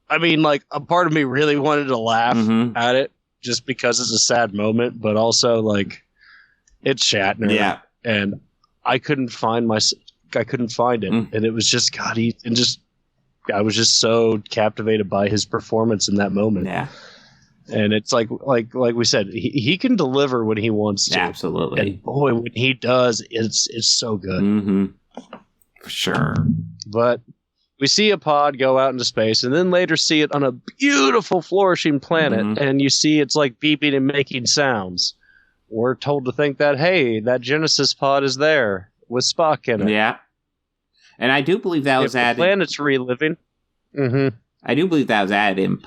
I mean, a part of me really wanted to laugh at it, just because it's a sad moment, but also, it's Shatner. Yeah. And I couldn't find it. And it was just, God, I was just so captivated by his performance in that moment. Yeah. And it's like we said, he can deliver when he wants to. Absolutely. And boy, when he does, it's so good. For sure. But we see a pod go out into space, and then later see it on a beautiful, flourishing planet, and you see it's beeping and making sounds. We're told to think that, hey, that Genesis pod is there with Spock in it. Yeah. And I do believe that was added. The planet's reliving. I do believe that was added in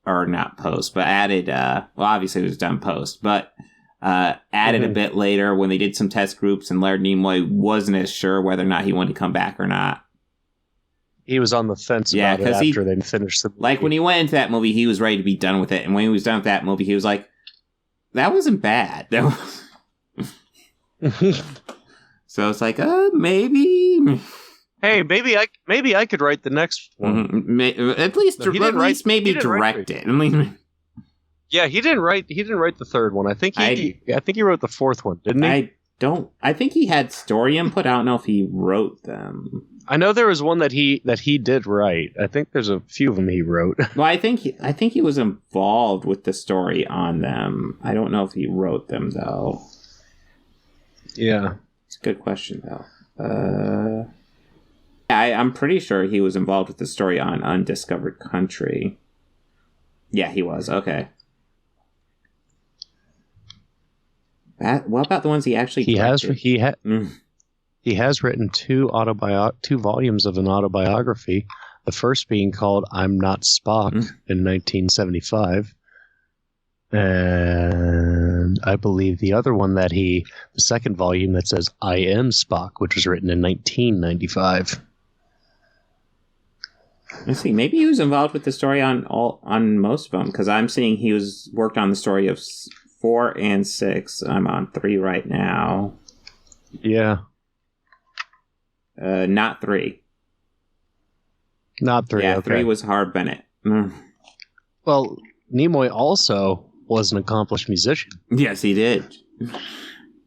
not post, but added, obviously it was done post, but added a bit later when they did some test groups and Leonard Nimoy wasn't as sure whether or not he wanted to come back or not. He was on the fence about it after they finished the movie. When he went into that movie, he was ready to be done with it, and when he was done with that movie, he was like, that wasn't bad. So it's like, maybe... Hey, maybe I could write the next one. At least maybe direct it. Yeah, he didn't write the third one. I think he wrote the fourth one, didn't he? I think he had story input. I don't know if he wrote them. I know there was one that he did write. I think there's a few of them he wrote. Well, I think he was involved with the story on them. I don't know if he wrote them though. Yeah, it's a good question though. I'm pretty sure he was involved with the story on Undiscovered Country. Yeah, he was. Okay. What about the ones he actually directed? He has written two volumes of an autobiography. The first being called "I'm Not Spock" in 1975, and I believe the other one the second volume that says "I Am Spock," which was written in 1995. Let's see. Maybe he was involved with the story on most of them, because I'm seeing he worked on the story of 4 and 6. I'm on 3 right now. Yeah. Not 3. Not 3. Yeah, okay. 3 was Harve Bennett. Well, Nimoy also was an accomplished musician. Yes, he did.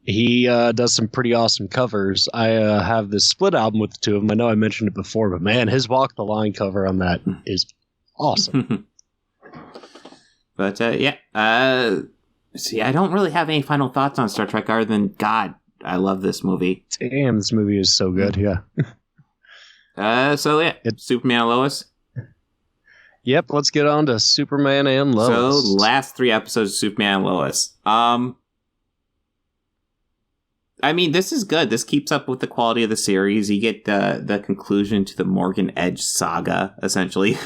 He does some pretty awesome covers. I have this split album with the two of them. I know I mentioned it before, but man, his Walk the Line cover on that is awesome. But yeah, see, I don't really have any final thoughts on Star Trek other than, God, I love this movie. Damn, this movie is so good, yeah. So yeah, Superman and Lois. Yep, let's get on to Superman and Lois. So, last 3 episodes of Superman and Lois. I mean, this is good. This keeps up with the quality of the series. You get the conclusion to the Morgan Edge saga, essentially.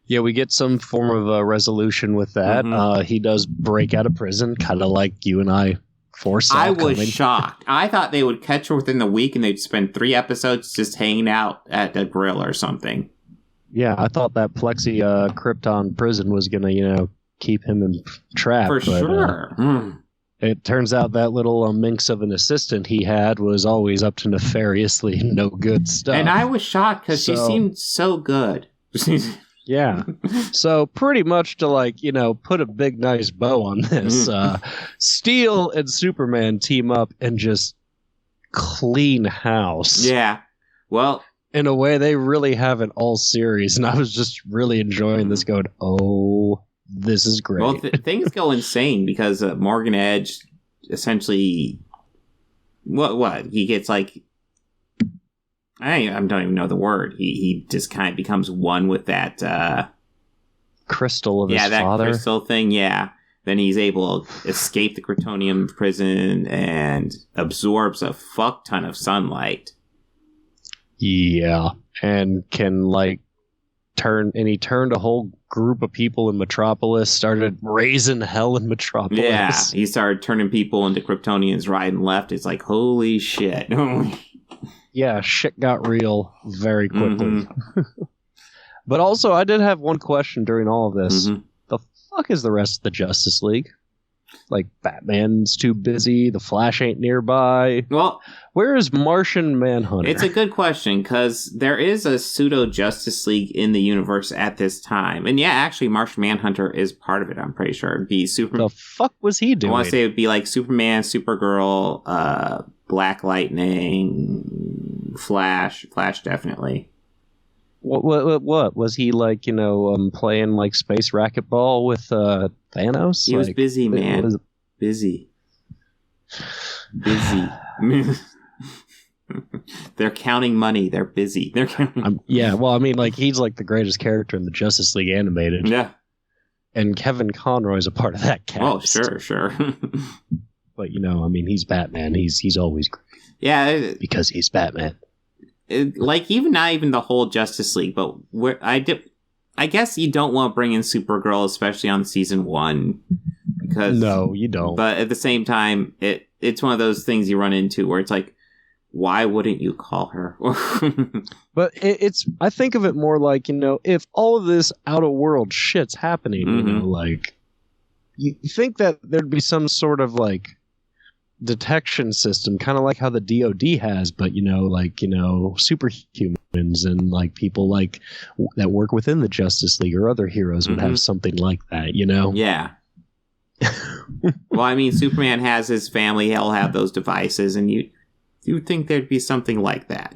Yeah, we get some form of a resolution with that. He does break out of prison, kind of like you and I foresaw. I was shocked. I thought they would catch her within the week and they'd spend 3 episodes just hanging out at the grill or something. Yeah, I thought that Plexi Krypton prison was going to, keep him in trap. For sure. It turns out that little minx of an assistant he had was always up to nefariously no good stuff. And I was shocked because she seemed so good. Yeah. So pretty much to put a big nice bow on this, Steel and Superman team up and just clean house. Yeah. Well, in a way, they really haven't all series, and I was just really enjoying this going, oh, this is great. Well, things go insane because Morgan Edge essentially... What? He gets like... I don't even know the word. He just kind of becomes one with that... crystal of his father. Yeah, that crystal thing, yeah. Then he's able to escape the Kryptonian prison and absorbs a fuck ton of sunlight. Yeah, and can he turned a whole group of people in Metropolis, started raising hell in Metropolis. Yeah, he started turning people into Kryptonians right and left. It's like, holy shit. Yeah, shit got real very quickly. But also, I did have one question during all of this. The fuck is the rest of the Justice League? Like, Batman's too busy, the Flash ain't nearby. Well, where is Martian Manhunter? It's a good question, because there is a pseudo-Justice League in the universe at this time. And yeah, actually, Martian Manhunter is part of it, I'm pretty sure. It'd be Superman. The fuck was he doing? I want to say it would be like Superman, Supergirl, Black Lightning, Flash definitely. What was he like? Playing like space racquetball with Thanos? He was busy, man. Busy. They're counting money. They're busy. They're counting. Yeah. Well, I mean, like he's like the greatest character in the Justice League animated. Yeah. And Kevin Conroy's a part of that cast. Oh, sure. But I mean, he's Batman. He's always great. Yeah, because he's Batman. Like not even the whole Justice League, but I guess you don't want to bring in Supergirl, especially on season 1, because no, you don't. But at the same time, it's one of those things you run into where it's like, why wouldn't you call her? But I think of it more like if all of this out of world shit's happening, like you think that there'd be some sort of like detection system, kind of like how the DoD has, but superhumans and like people like that work within the Justice League or other heroes would have something like that, Yeah. Well, I mean, Superman has his family; he'll have those devices, and you'd think there'd be something like that,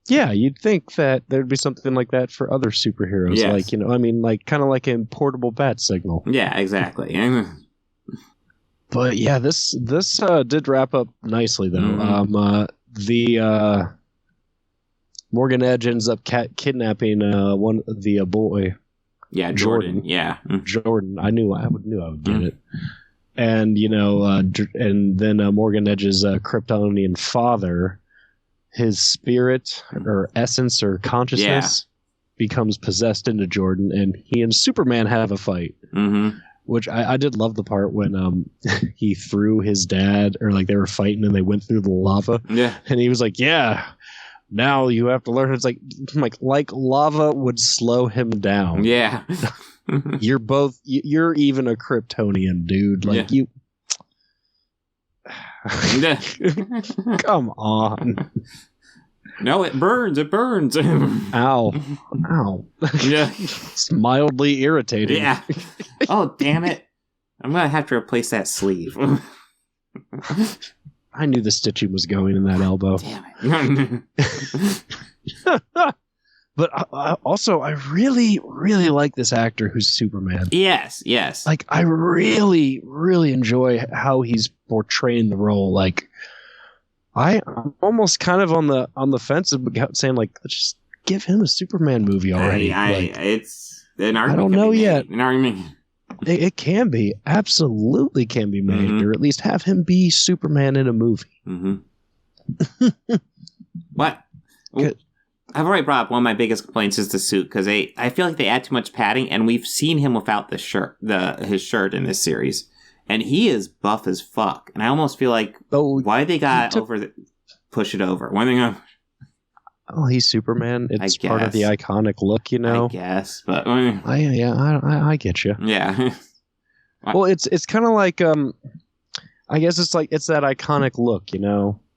Yeah, you'd think that there'd be something like that for other superheroes, yes. Like I mean, like kind of like a portable bat signal. Yeah, exactly. But yeah, this did wrap up nicely though. The Morgan Edge ends up kidnapping the boy. Yeah, Jordan. Yeah, Jordan. I knew I would get it. And and then Morgan Edge's Kryptonian father, his spirit or essence or consciousness becomes possessed into Jordan, and he and Superman have a fight. Which I did love the part when he threw his dad, or like they were fighting and they went through the lava. Yeah. And he was like, yeah, now you have to learn. It's like lava would slow him down. Yeah. You're even a Kryptonian, dude. Like you. Come on. No, it burns. Ow. Yeah. It's mildly irritating. Yeah. Oh, damn it. I'm going to have to replace that sleeve. I knew the stitching was going in that elbow. Damn it. But I really, really like this actor who's Superman. Yes. Like, I really, really enjoy how he's portraying the role. Like, I'm almost kind of on the fence about saying, like, let's just give him a Superman movie already. It's an argument. I don't know yet. An argument. It can be. Absolutely can be made. Or at least have him be Superman in a movie. What? I've already brought up one of my biggest complaints is the suit, because I feel like they add too much padding, and we've seen him without his shirt in this series. And he is buff as fuck. And I almost feel like, why they got push it over? Why they got... Oh, he's Superman. It's part of the iconic look, I guess, but... I get you. Yeah. Well, it's kind of like, I guess it's that iconic look,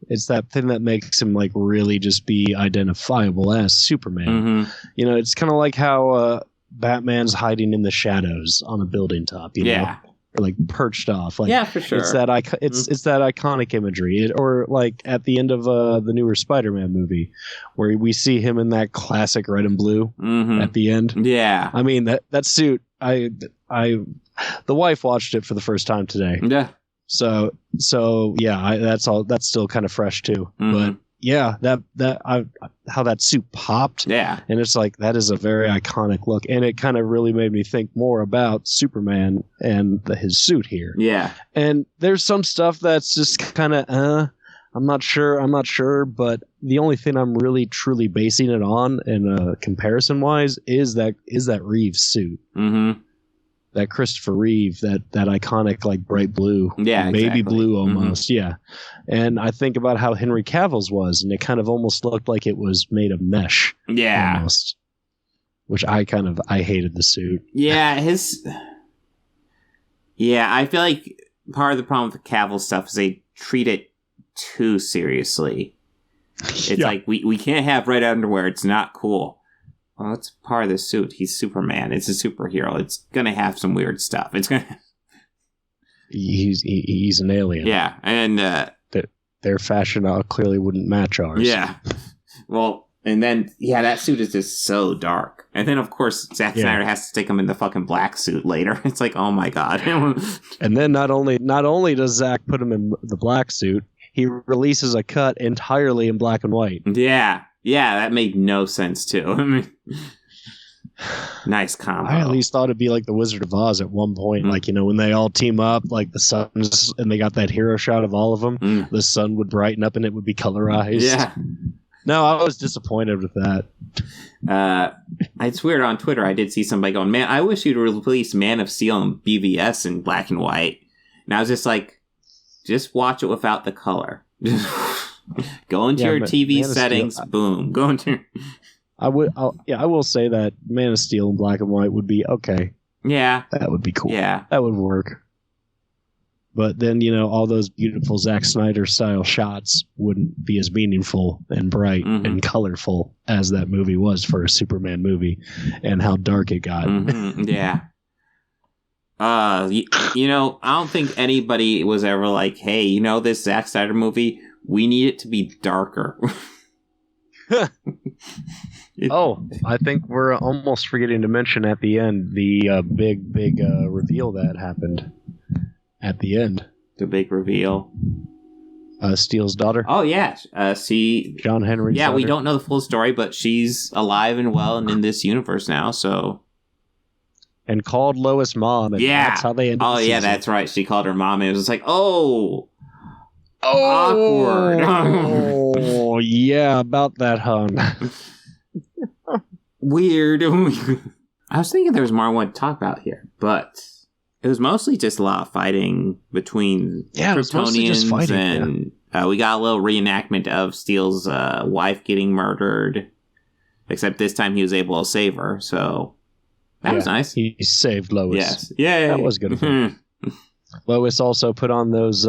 It's that thing that makes him, like, really just be identifiable as Superman. It's kind of like how Batman's hiding in the shadows on a building top, Yeah. like perched off. Like, yeah, for sure. It's that it's that iconic imagery. Or like at the end of the newer Spider-Man movie, where we see him in that classic red and blue at the end. Yeah, I mean that suit. The wife watched it for the first time today. Yeah. So yeah, that's still kind of fresh too. But yeah, how that suit popped. Yeah. And it's like, that is a very iconic look. And it kind of really made me think more about Superman and his suit here. Yeah. And there's some stuff that's just kind of, I'm not sure. But the only thing I'm really truly basing it on, and comparison wise, is that Reeves suit. Mm-hmm. That Christopher Reeve, that iconic, like, bright blue. Yeah, baby exactly. blue almost. Yeah. And I think about how Henry Cavill's was, and it kind of almost looked like it was made of mesh. Yeah. Almost. Which I hated the suit. Yeah, I feel like part of the problem with the Cavill stuff is they treat it too seriously. It's like, we can't have red underwear, it's not cool. Well, it's part of the suit. He's Superman. It's a superhero. It's gonna have some weird stuff. It's gonna. He's an alien. Yeah, and their fashion clearly wouldn't match ours. Yeah. Well, and then that suit is just so dark. And then of course Zack Snyder has to stick him in the fucking black suit later. It's like, oh my god. And then not only does Zack put him in the black suit, he releases a cut entirely in black and white. Yeah. Yeah, that made no sense, too. I mean, nice combo. I at least thought it'd be like the Wizard of Oz at one point. Like, when they all team up, like the suns, and they got that hero shot of all of them, the sun would brighten up and it would be colorized. Yeah. No, I was disappointed with that. It's weird, on Twitter, I did see somebody going, man, I wish you'd release Man of Steel and BVS in black and white. And I was just like, just watch it without the color. Go into your TV settings. Boom. Go into. I will say that Man of Steel in black and white would be okay. Yeah, that would be cool. Yeah, that would work. But then all those beautiful Zack Snyder style shots wouldn't be as meaningful and bright and colorful as that movie was for a Superman movie, and how dark it got. Yeah. I don't think anybody was ever like, hey, this Zack Snyder movie, we need it to be darker. I think we're almost forgetting to mention at the end the big reveal that happened at the end. The big reveal. Steele's daughter. Oh, yeah. John Henry's daughter. We don't know the full story, but she's alive and well and in this universe now, so... And called Lois mom, and that's how they ended the season. That's right. She called her mom, and it was just like, awkward. Oh, yeah, about that, hon. Weird. I was thinking there was more I wanted to talk about here, but it was mostly just a lot of fighting between Kryptonians, and we got a little reenactment of Steele's wife getting murdered, except this time he was able to save her, so... That was nice. He saved Lois. Yes. Yeah. That was good of him. Lois also put on those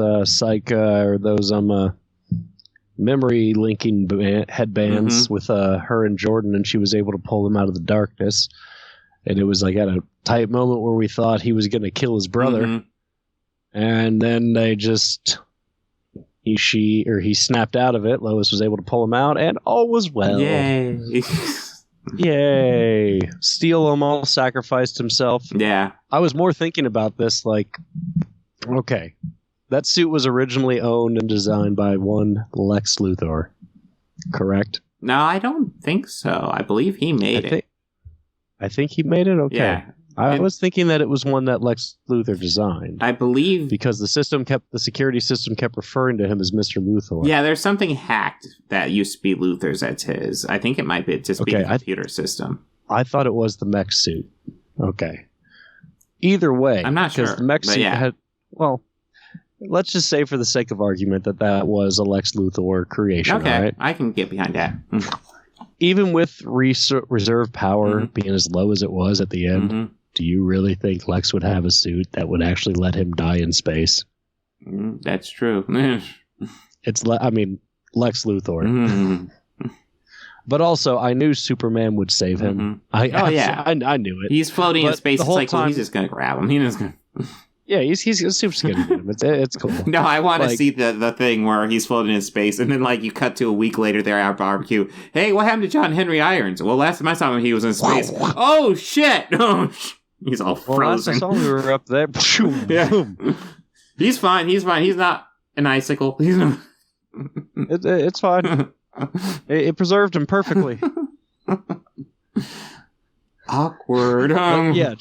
memory linking headbands with her and Jordan, and she was able to pull them out of the darkness. And it was like at a tight moment where we thought he was going to kill his brother. And then they just... He snapped out of it. Lois was able to pull him out, and all was well. Yay. Yay. Steele almost sacrificed himself. Yeah. I was more thinking about this like, okay, that suit was originally owned and designed by one Lex Luthor, correct? No, I don't think so. I believe he made it. I think he made it? Okay. Yeah. I was thinking that it was one that Lex Luthor designed. I believe... Because the security system kept referring to him as Mr. Luthor. Yeah, there's something hacked that used to be Luthor's that's his. I think it might be just be the computer system. I thought it was the mech suit. Okay. Either way... I'm not sure. Because the mech suit had... Well, let's just say for the sake of argument that was a Lex Luthor creation, okay, right? I can get behind that. Even with reserve power being as low as it was at the end... Do you really think Lex would have a suit that would actually let him die in space? That's true. Lex Luthor. But also, I knew Superman would save him. I knew it. He's floating in space. It's like, well, he's just going to grab him. Yeah, he's a super skinny dude. It's cool. No, I want to see the thing where he's floating in space, and then like you cut to a week later, they're at barbecue. Hey, what happened to John Henry Irons? Well, last time I saw him, he was in space. Oh shit! He's all frozen. Last I saw we were up there. Yeah. He's fine. He's not an icicle. He's not. It's fine. It preserved him perfectly. Awkward. Yeah,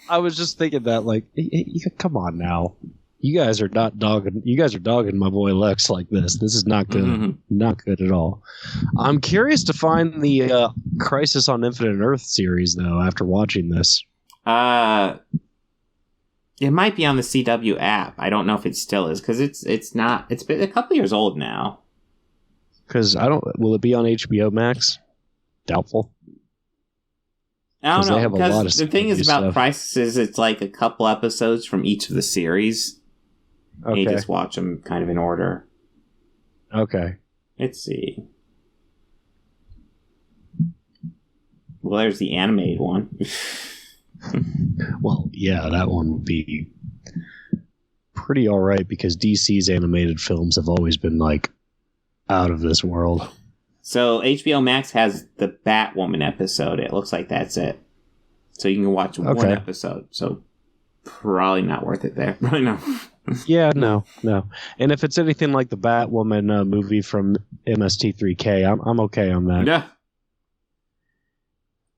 I was just thinking that, like, come on now. You guys are dogging my boy Lex like this. This is not good. Mm-hmm. Not good at all. I'm curious to find the Crisis on Infinite Earth series, though, after watching this. It might be on the CW app. I don't know if it still is, because it's not. It's been a couple years old now. Because will it be on HBO Max? Doubtful. I don't know, because the thing is about stuff. Crisis is it's like a couple episodes from each of the series. Okay. And you just watch them kind of in order. Okay. Let's see. Well, there's the animated one. Well, yeah, that one would be pretty all right, because DC's animated films have always been, like, out of this world. So HBO Max has the Batwoman episode. It looks like that's it. So you can watch one episode. So probably not worth it there. Probably not. Yeah, no. And if it's anything like the Batwoman movie from MST3K, I'm okay on that. Yeah.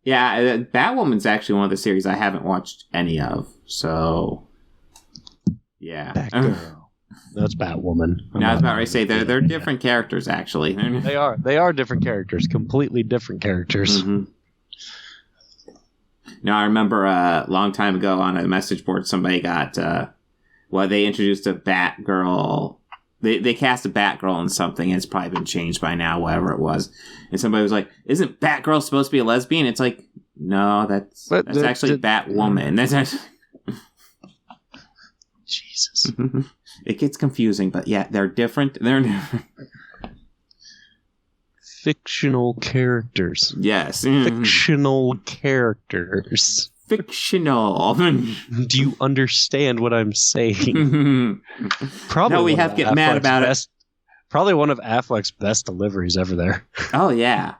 Yeah, Batwoman's actually one of the series I haven't watched any of. So, yeah. Batgirl. That's Batwoman. No, I was about to say they're different characters, actually. They are different characters, completely different characters. Mm-hmm. Now, I remember a long time ago on a message board, somebody got, they introduced a Batgirl. They cast a Batgirl in something, and it's probably been changed by now, whatever it was. And somebody was like, "Isn't Batgirl supposed to be a lesbian?" It's like, no, that's actually Batwoman. That's actually... Jesus. It gets confusing, but yeah, they're different. They're different. Fictional characters. Yes. Fictional characters. Fictional. Do you understand what I'm saying? Probably. No, we have to get mad about it. Probably one of Affleck's best deliveries ever there. Oh, yeah.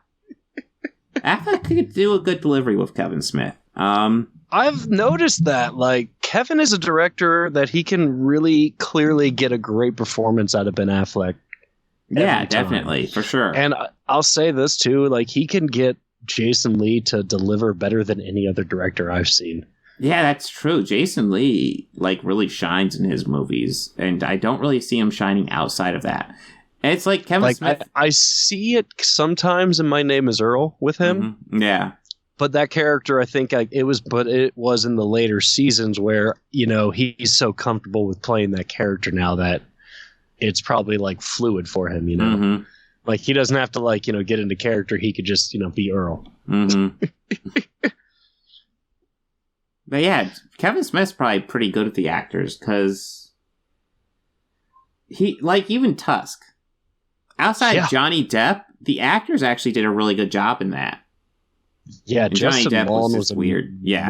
Affleck could do a good delivery with Kevin Smith. I've noticed that, like, Kevin is a director that he can really clearly get a great performance out of Ben Affleck. Yeah, definitely, for sure. And I'll say this too, like, he can get Jason Lee to deliver better than any other director I've seen. Yeah, that's true. Jason Lee, like, really shines in his movies, and I don't really see him shining outside of that. And it's like Kevin Smith. I see it sometimes in My Name is Earl with him. Mm-hmm. Yeah. But that character, I think it was in the later seasons where, you know, he's so comfortable with playing that character now that it's probably like fluid for him, you know. Mm-hmm. Like, he doesn't have to, like, you know, get into character. He could just, you know, be Earl. Mm-hmm. But yeah, Kevin Smith's probably pretty good at the actors, because he, like, even Tusk, outside Johnny Depp, the actors actually did a really good job in that. Yeah, and Johnny Depp was just weird. Yeah,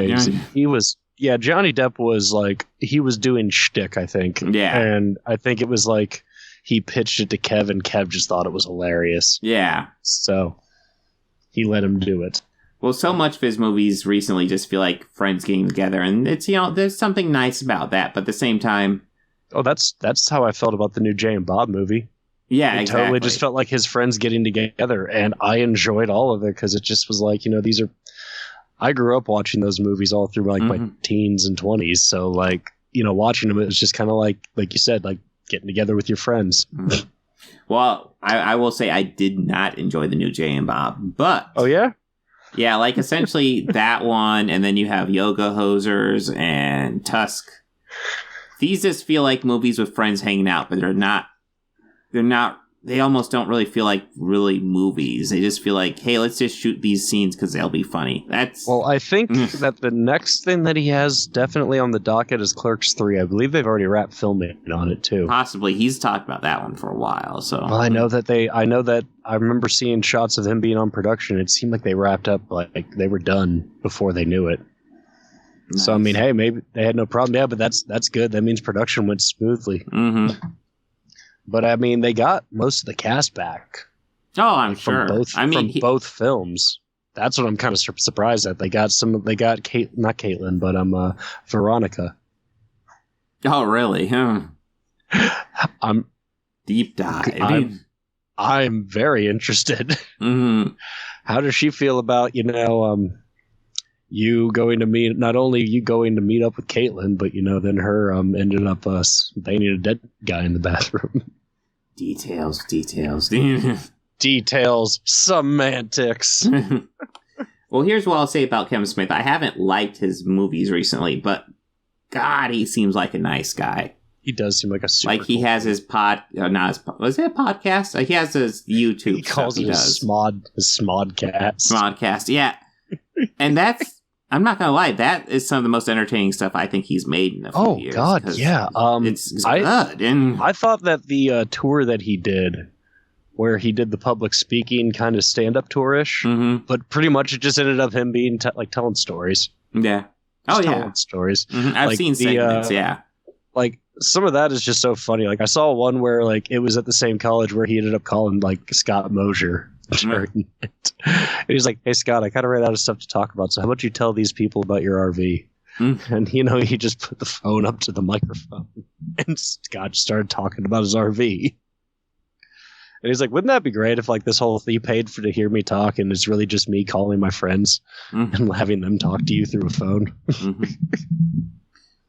he was. Yeah, Johnny Depp was like, he was doing shtick, I think. Yeah, and I think it was like he pitched it to Kev, and Kev just thought it was hilarious. Yeah, so he let him do it. Well, so much of his movies recently just feel like friends getting together, and it's, you know, there's something nice about that, but at the same time, oh, that's how I felt about the new Jay and Bob movie. Yeah, it exactly. Totally just felt like his friends getting together, and I enjoyed all of it because it just was like, you know, I grew up watching those movies all through like my teens and 20s, so like, you know, watching them, it was just kind of like you said, like getting together with your friends. Mm-hmm. Well, I will say I did not enjoy the new Jay and Bob, but oh yeah, like essentially that one, and then you have Yoga Hosers and Tusk. These just feel like movies with friends hanging out, but they're not. They almost don't really feel like really movies. They just feel like, hey, let's just shoot these scenes because they'll be funny. Well, I think that the next thing that he has definitely on the docket is Clerks 3. I believe they've already wrapped filming on it too. Possibly. He's talked about that one for a while. So well, I know that I remember seeing shots of him being on production. It seemed like they wrapped up, like they were done before they knew it. Nice. So I mean, hey, maybe they had no problem. Yeah, but that's good. That means production went smoothly. Mm-hmm. But I mean, they got most of the cast back. Oh, I'm from sure. both films. That's what I'm kind of surprised at. They got not Caitlin, but Veronica. Oh, really? I'm deep dive. I'm very interested. Mm-hmm. How does she feel about you going to meet? Not only you going to meet up with Caitlin, but then her ended up banging a dead guy in the bathroom. Details. Details. Semantics. Well, here's what I'll say about Kevin Smith. I haven't liked his movies recently, but God, he seems like a nice guy. He does seem like a super he has his was it a podcast? He has his YouTube. He calls it his Smodcast. Smodcast, yeah. And I'm not gonna lie, that is some of the most entertaining stuff I think he's made in a few years. Oh God, yeah. It's good. And I thought that the tour that he did, where he did the public speaking kind of stand-up tour-ish, but pretty much it just ended up him being telling stories. Yeah. Telling stories. Mm-hmm. I've seen segments, yeah. Like, some of that is just so funny. Like, I saw one where, like, it was at the same college where he ended up calling, like, Scott Mosier during it. And he's like, hey, Scott, I kind of ran out of stuff to talk about, so how about you tell these people about your RV? And, he just put the phone up to the microphone, and Scott started talking about his RV. And he's like, wouldn't that be great if, like, this whole thing you paid to hear me talk, and it's really just me calling my friends and having them talk to you through a phone?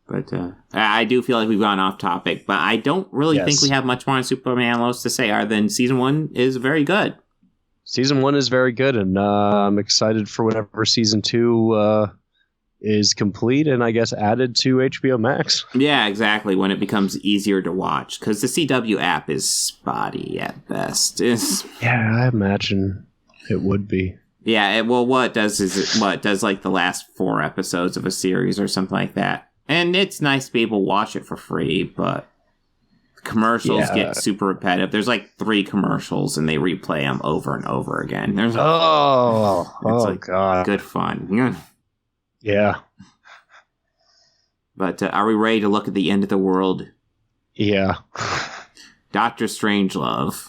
But I do feel like we've gone off topic, but I don't really think we have much more on Superman and Lois to say other than season 1 is very good. Season 1 is very good, and I'm excited for whenever season 2 is complete and I guess added to HBO Max. Yeah, exactly, when it becomes easier to watch, because the CW app is spotty at best. Yeah, I imagine it would be. Yeah, what it does like the last 4 episodes of a series or something like that. And it's nice to be able to watch it for free, but commercials get super repetitive. There's like 3 commercials, and they replay them over and over again. There's God, good fun. Yeah. But are we ready to look at the end of the world? Yeah. Dr. Strangelove.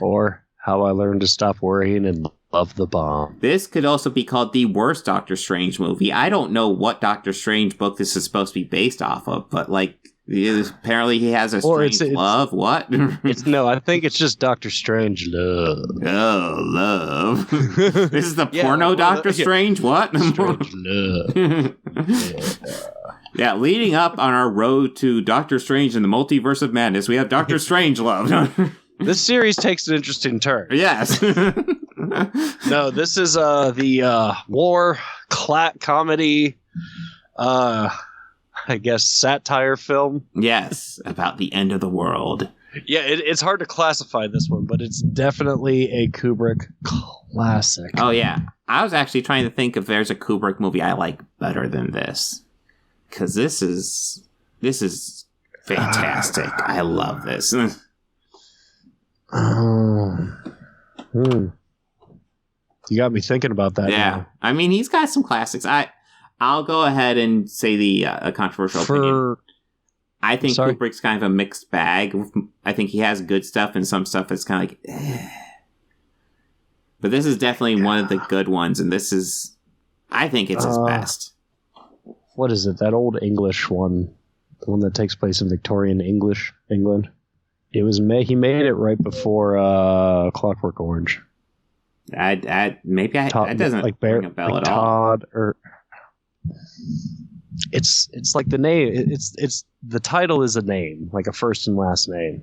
Or How I Learned to Stop Worrying and Love the Bomb. This could also be called the worst Doctor Strange movie. I don't know what Doctor Strange book this is supposed to be based off of, but like apparently he has a strange love. What? I think it's just Doctor Strange Love. Oh, love. This is the porno Doctor Strange? What? Strange Love. Yeah, leading up on our road to Doctor Strange and the Multiverse of Madness, we have Doctor Strange Love. This series takes an interesting turn. Yes. No, this is the war comedy, I guess satire film. Yes, about the end of the world. Yeah, it's hard to classify this one, but it's definitely a Kubrick classic. Oh yeah, I was actually trying to think if there's a Kubrick movie I like better than this, because this is fantastic. I love this. You got me thinking about that. Yeah, now. I mean, he's got some classics. I'll go ahead and say the controversial opinion. I think Kubrick's kind of a mixed bag. I think he has good stuff and some stuff that's kind of like, but this is definitely one of the good ones, and I think it's his best. What is it? That old English one, the one that takes place in Victorian England. It was he made it right before Clockwork Orange. That doesn't like ring a bell at all. It's like the name. It's the title is a name, like a first and last name.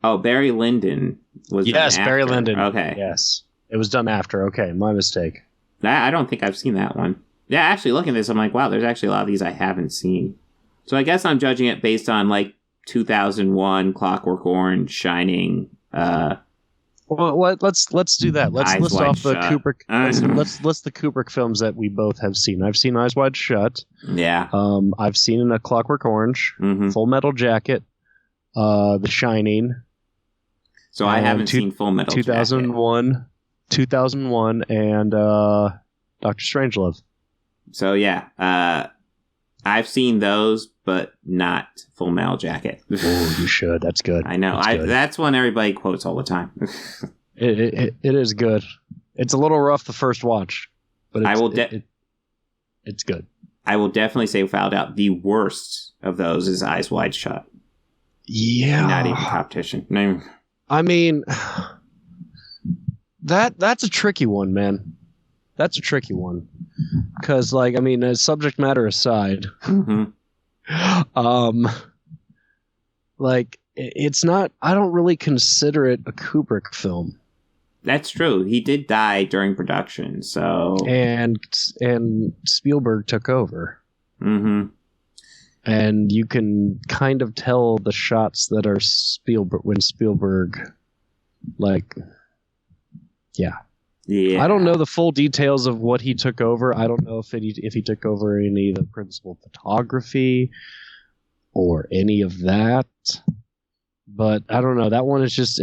Oh, Barry Lyndon was. Yes, Barry Lyndon. Okay. Yes, it was done after. Okay, my mistake. I don't think I've seen that one. Yeah, actually, looking at this, I'm like, wow, there's actually a lot of these I haven't seen. So I guess I'm judging it based on like 2001, Clockwork Orange, Shining. Well, let's do that. Let's list off the Kubrick. Let's list the Kubrick films that we both have seen. I've seen Eyes Wide Shut. Yeah. I've seen A Clockwork Orange, Full Metal Jacket, The Shining. So I haven't seen Full Metal 2001, Jacket. 2001, and Dr. Strangelove. So yeah, I've seen those, but not Full Metal Jacket. Oh, you should. That's good. I know. That's one everybody quotes all the time. It is good. It's a little rough the first watch, but it's good. I will definitely say, without doubt, the worst of those is Eyes Wide Shut. Yeah. Not even competition. No. I mean, that's a tricky one, man. That's a tricky one. Because, like, I mean, subject matter aside, like, it's not, I don't really consider it a Kubrick film. That's true. He did die during production, so... And Spielberg took over. Mm-hmm. And you can kind of tell the shots that are Spielberg, like, yeah. Yeah. I don't know the full details of what he took over. I don't know if he took over any of the principal photography or any of that. But I don't know. That one is just,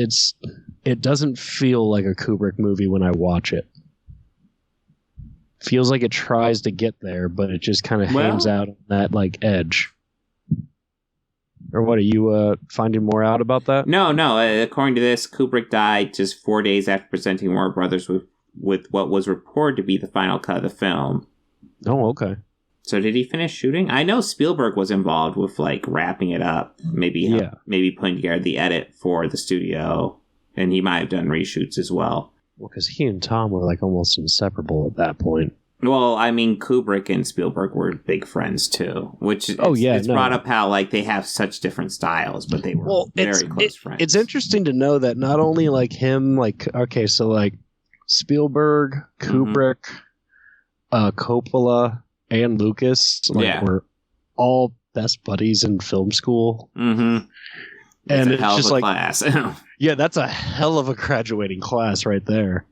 it doesn't feel like a Kubrick movie when I watch it. Feels like it tries to get there, but it just kind of hangs out on that like edge. Or what, are you finding more out about that? No. According to this, Kubrick died just 4 days after presenting Warner Brothers with what was reported to be the final cut of the film. Oh, okay. So did he finish shooting? I know Spielberg was involved with like wrapping it up, maybe putting together the edit for the studio, and he might have done reshoots as well. Well, because he and Tom were like almost inseparable at that point. Well, I mean, Kubrick and Spielberg were big friends too, which it's brought up how like they have such different styles, but they were very close friends. It's interesting to know that not only like him, like okay, so like Spielberg, Kubrick, Coppola, and Lucas were all best buddies in film school. Mm-hmm. And it's hell just of a like class. Yeah, that's a hell of a graduating class right there.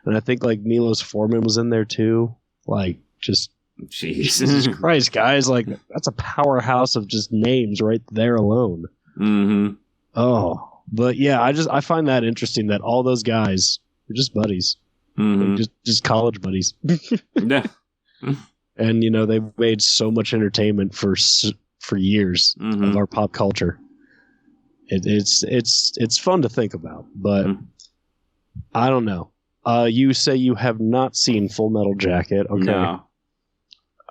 And I think like Milos Forman was in there too. Like, just Jesus Christ, guys! Like, that's a powerhouse of just names right there alone. Mm-hmm. Oh, but yeah, I find that interesting that all those guys are just buddies, like just college buddies. Yeah. And you know they've made so much entertainment for years of our pop culture. It's fun to think about, but I don't know. You say you have not seen Full Metal Jacket. Okay. No.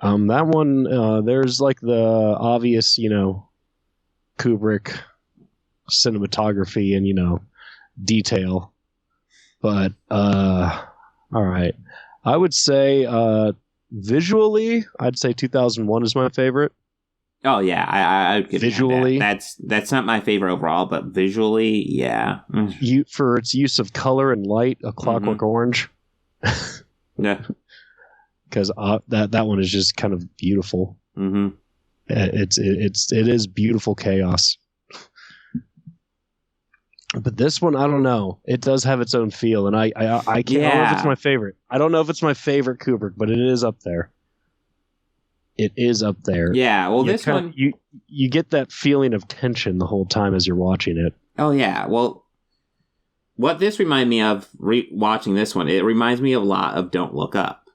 That one, there's like the obvious, you know, Kubrick cinematography and, you know, detail. But, all right. I would say, visually, I'd say 2001 is my favorite. Oh yeah, I would give visually that. That's not my favorite overall, but visually, yeah. For its use of color and light, A Clockwork Orange. Yeah, because that one is just kind of beautiful. Mm-hmm. It is beautiful chaos. But this one, I don't know. It does have its own feel, and I can't. I don't know if it's my favorite. I don't know if it's my favorite Kubrick, but it is up there. It is up there. Yeah, well, this one... You get that feeling of tension the whole time as you're watching it. Oh, yeah. Well, what this reminded me of, watching this one, it reminds me a lot of Don't Look Up.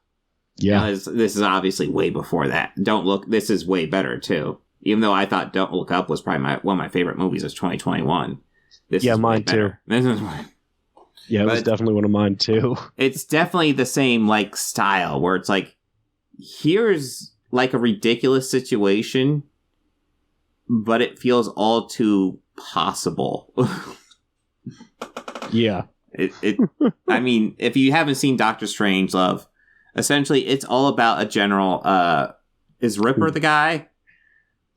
Yeah. Now, this is obviously way before that. This is way better, too. Even though I thought Don't Look Up was probably one of my favorite movies of 2021. This is mine too. This is one. Yeah, it was definitely one of mine, too. It's definitely the same, like, style, where it's like, here's... like a ridiculous situation, but it feels all too possible. Yeah. I mean, if you haven't seen Dr. Strangelove, essentially it's all about a general, is Ripper the guy?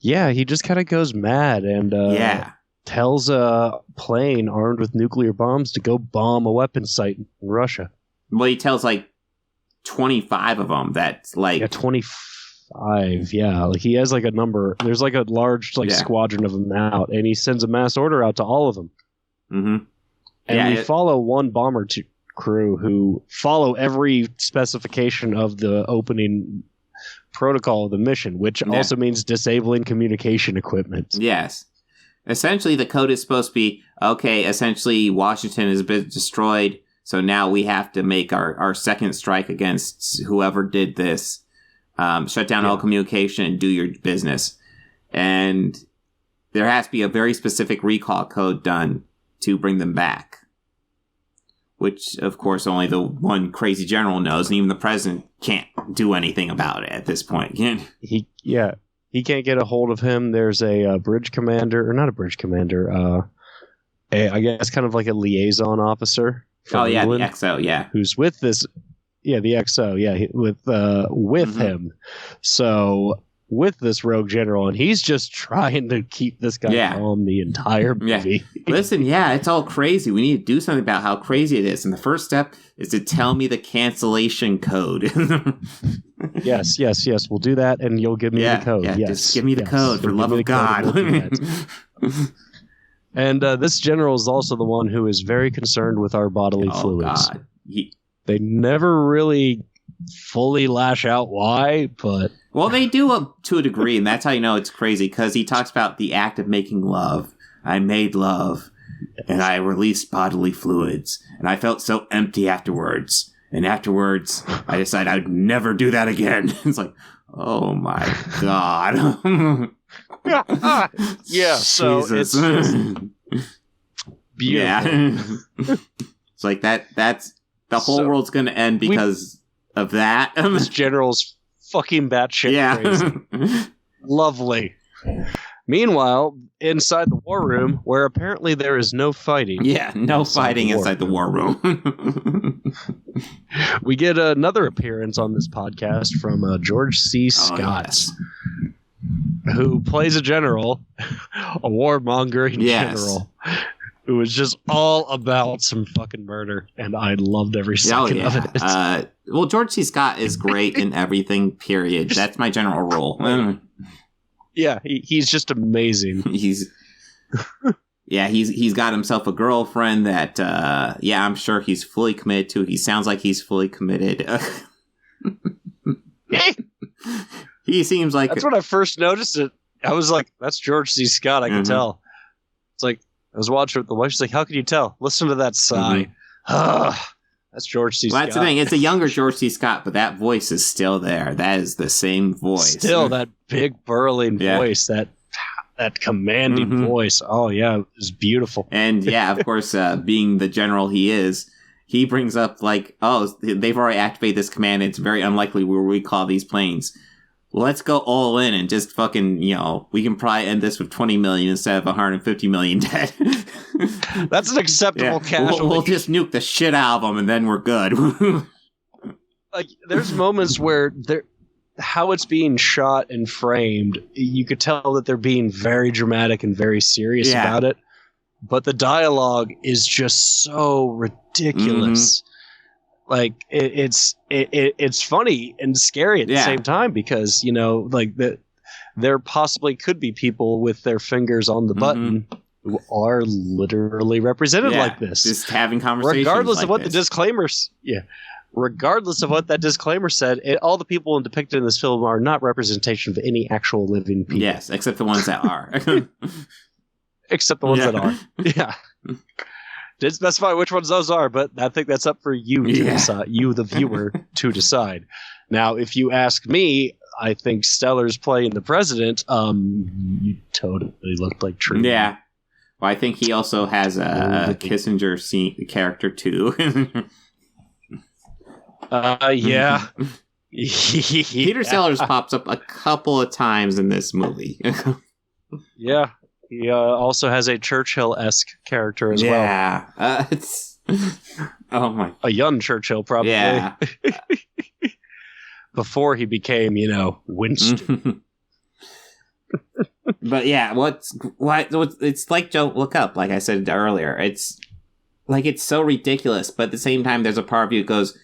Yeah, he just kind of goes mad and tells a plane armed with nuclear bombs to go bomb a weapons site in Russia. Well, he tells like 25 of them. That's like... Yeah, 25. Yeah, like he has like a number. There's like a large squadron of them out, and he sends a mass order out to all of them. Mm-hmm. And we follow one bomber crew who follow every specification of the opening protocol of the mission, which also means disabling communication equipment. Yes. Essentially, the code is supposed to be, okay, essentially Washington has been destroyed, so now we have to make our second strike against whoever did this. shut down all communication and do your business. And there has to be a very specific recall code done to bring them back. Which, of course, only the one crazy general knows, and even the president can't do anything about it at this point. He can't get a hold of him. There's a bridge commander, or not a bridge commander, I guess kind of like a liaison officer from England, the XO, who's with this, the XO, with him. So with this rogue general, and he's just trying to keep this guy calm the entire movie. Listen, it's all crazy. We need to do something about how crazy it is. And the first step is to tell me the cancellation code. Yes. We'll do that, and you'll give me the code. Yes. Just give me the code, for love of God. And this general is also the one who is very concerned with our bodily fluids. God. They never really fully lash out why, but... Well, they do to a degree, and that's how you know it's crazy, because he talks about the act of making love. I made love, and I released bodily fluids, and I felt so empty afterwards. And afterwards, I decided I'd never do that again. It's like, oh my God. So Jesus. It's beautiful. It's like that's the whole world's going to end because of that. This general's fucking batshit crazy. Lovely. Meanwhile, inside the war room, where apparently there is no fighting. Yeah, no fighting inside the war room. We get another appearance on this podcast from George C. Scott, who plays a general, a warmongering general, who was just all about some fucking murder, and I loved every second of it. Well, George C. Scott is great in everything, period. That's my general rule. Yeah, he's just amazing. He's got himself a girlfriend that, I'm sure he's fully committed to. He sounds like he's fully committed. He seems like... That's when I first noticed it. I was like, that's George C. Scott, I can tell. It's like, I was watching with the wife, she's like, how can you tell? Listen to that sigh. That's George C. Scott. That's the thing. It's a younger George C. Scott, but that voice is still there. That is the same voice. Still, that big, burling voice, that commanding voice. Oh, yeah, it was beautiful. And, of course, being the general he is, he brings up, like, they've already activated this command. It's very unlikely we'll recall these planes. Let's go all in and just fucking, we can probably end this with 20 million instead of 150 million dead. That's an acceptable casualty. We'll just nuke the shit out of them and then we're good. Like, there's moments where how it's being shot and framed, you could tell that they're being very dramatic and very serious about it. But the dialogue is just so ridiculous. Like it's funny and scary at the same time because there possibly could be people with their fingers on the button who are literally represented like this, just having conversations, regardless like of what this. the disclaimers. Regardless of what that disclaimer said, all the people depicted in this film are not representation of any actual living people. Yes, except the ones that are. Except the ones that are. Yeah. Didn't specify which ones those are, but I think that's up for you to decide, you, the viewer, to decide. Now, if you ask me, I think Steller's playing the president. You totally looked like Truman. Yeah. Well, I think he also has a Kissinger character, too. Yeah. Peter Sellers pops up a couple of times in this movie. Yeah. He also has a Churchill-esque character as well. Yeah. Oh my. A young Churchill, probably. Yeah. Before he became, Winston. But yeah, it's like Don't Look Up, like I said earlier. It's like, it's so ridiculous, but at the same time, there's a part of you that goes,